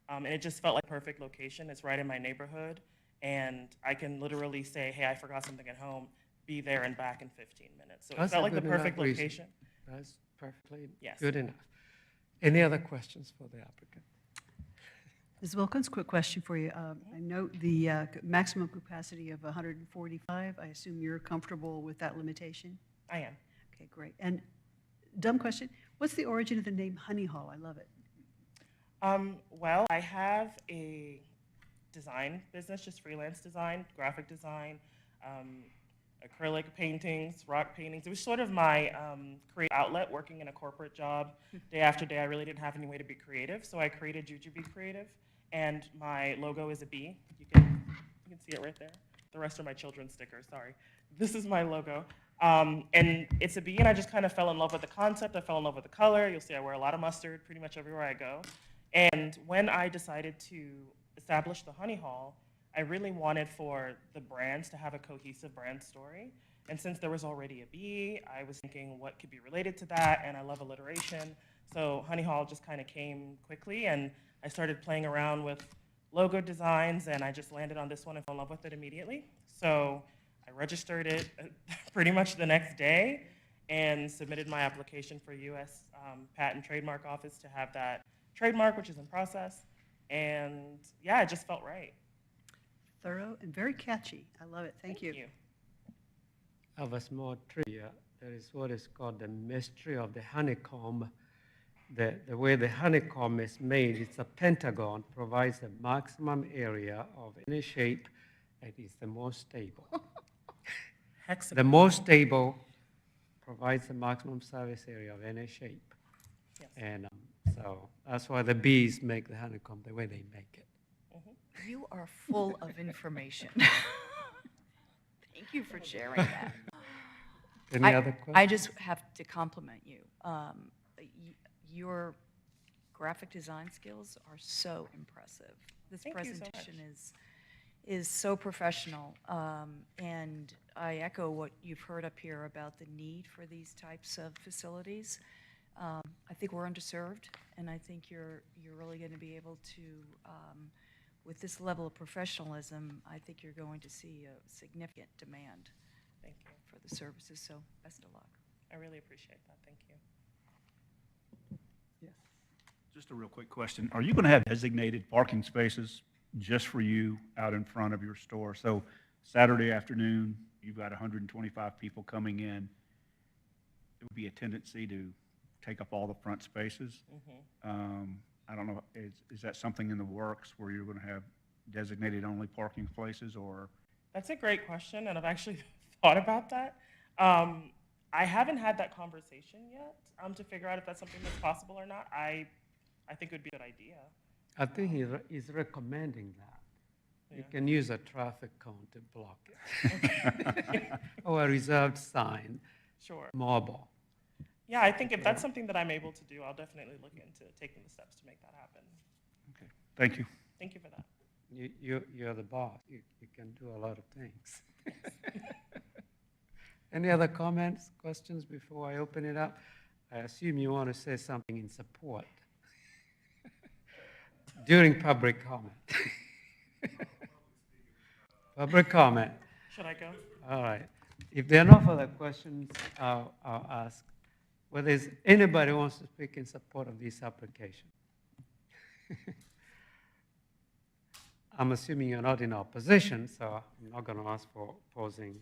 And it just felt like a perfect location. It's right in my neighborhood. And I can literally say, hey, I forgot something at home, be there and back in 15 minutes. So it That's felt a like the good enough perfect reason. location. That's perfectly Yes. good enough. Any other questions for the applicant? Ms. Wilkins, quick question for you. I note the maximum capacity of 145. I assume you're comfortable with that limitation? I am. Okay, great. And dumb question, what's the origin of the name Honey Hall? I love it. Well, I have a design business, just freelance design, graphic design, acrylic paintings, rock paintings. It was sort of my creative outlet, working in a corporate job day after day. I really didn't have any way to be creative, so I created Jujubee Creative, and my logo is a bee. You can see it right there. The rest are my children's stickers, sorry. This is my logo. And it's a bee, and I just kind of fell in love with the concept. I fell in love with the color. You'll see I wear a lot of mustard pretty much everywhere I go. And when I decided to establish the Honey Hall, I really wanted for the brands to have a cohesive brand story. And since there was already a bee, I was thinking what could be related to that, and I love alliteration. So Honey Hall just kind of came quickly, and I started playing around with logo designs, and I just landed on this one and fell in love with it immediately. So I registered it pretty much the next day and submitted my application for U.S. Patent Trademark Office to have that trademark, which is in process. And yeah, it just felt right. Thorough and very catchy. I love it. Thank you. I have a small trivia. There is what is called the mystery of the honeycomb. The way the honeycomb is made, it's a pentagon, provides the maximum area of any shape, and is the most stable. Hexagon. The most stable provides the maximum surface area of any shape. Yes. And so that's why the bees make the honeycomb the way they make it. You are full of information. Thank you for sharing that. Any other questions? I just have to compliment you. Your graphic design skills are so impressive. This Thank you so presentation is so professional, and I echo what you've heard up here about the need for these types of facilities. I think we're underserved, and I think you're really going to be able to, with this level of professionalism, I think you're going to see a significant demand Thank you. for the services, so best of luck. I really appreciate that. Thank you. Yes. Just a real quick question. Are you going to have designated parking spaces just for you out in front of your store? So Saturday afternoon, you've got 125 people coming in. It would be a tendency to take up all the front spaces. I don't know, is that something in the works where you're going to have designated only parking places, or? That's a great question, and I've actually thought about that. I haven't had that conversation yet to figure out if that's something that's possible or not. I think it would be a good idea. I think he's recommending that. You Yeah. can use a traffic cone to block it. Or a reserved sign, Sure. mobile. Yeah, I think if that's something that I'm able to do, I'll definitely look into taking the steps to make that happen. Okay, thank you. Thank you for that. You're the boss. You can do a lot of things. Any other comments, questions before I open it up? I assume you want to say something in support during public comment. Public comment. Should I go? All right. If there are no further questions, I'll ask whether anybody wants to speak in support of this application. I'm assuming you're not in opposition, so I'm not going to ask for opposing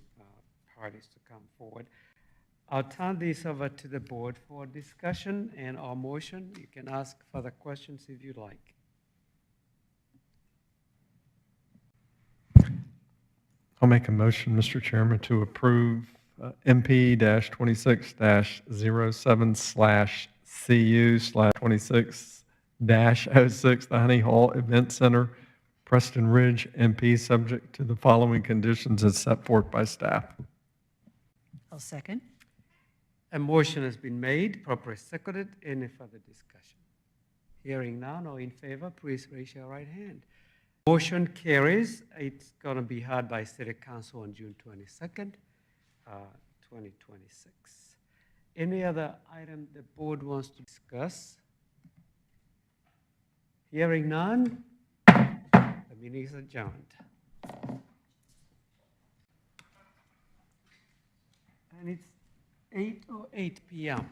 parties to come forward. I'll turn this over to the board for discussion and our motion. You can ask further questions if you like. I'll make a motion, Mr. Chairman, to approve MP-26-07/CU/26-06, the Honey Hall Event Center, Preston Ridge, MP, subject to the following conditions as set forth by staff. I'll second. A motion has been made, properly seconded. Any further discussion? Hearing none, all in favor, please raise your right hand. Motion carries. It's going to be heard by City Council on June 22nd, 2026. Any other item the board wants to discuss? Hearing none, the meeting is adjourned. And it's 8:08 p.m.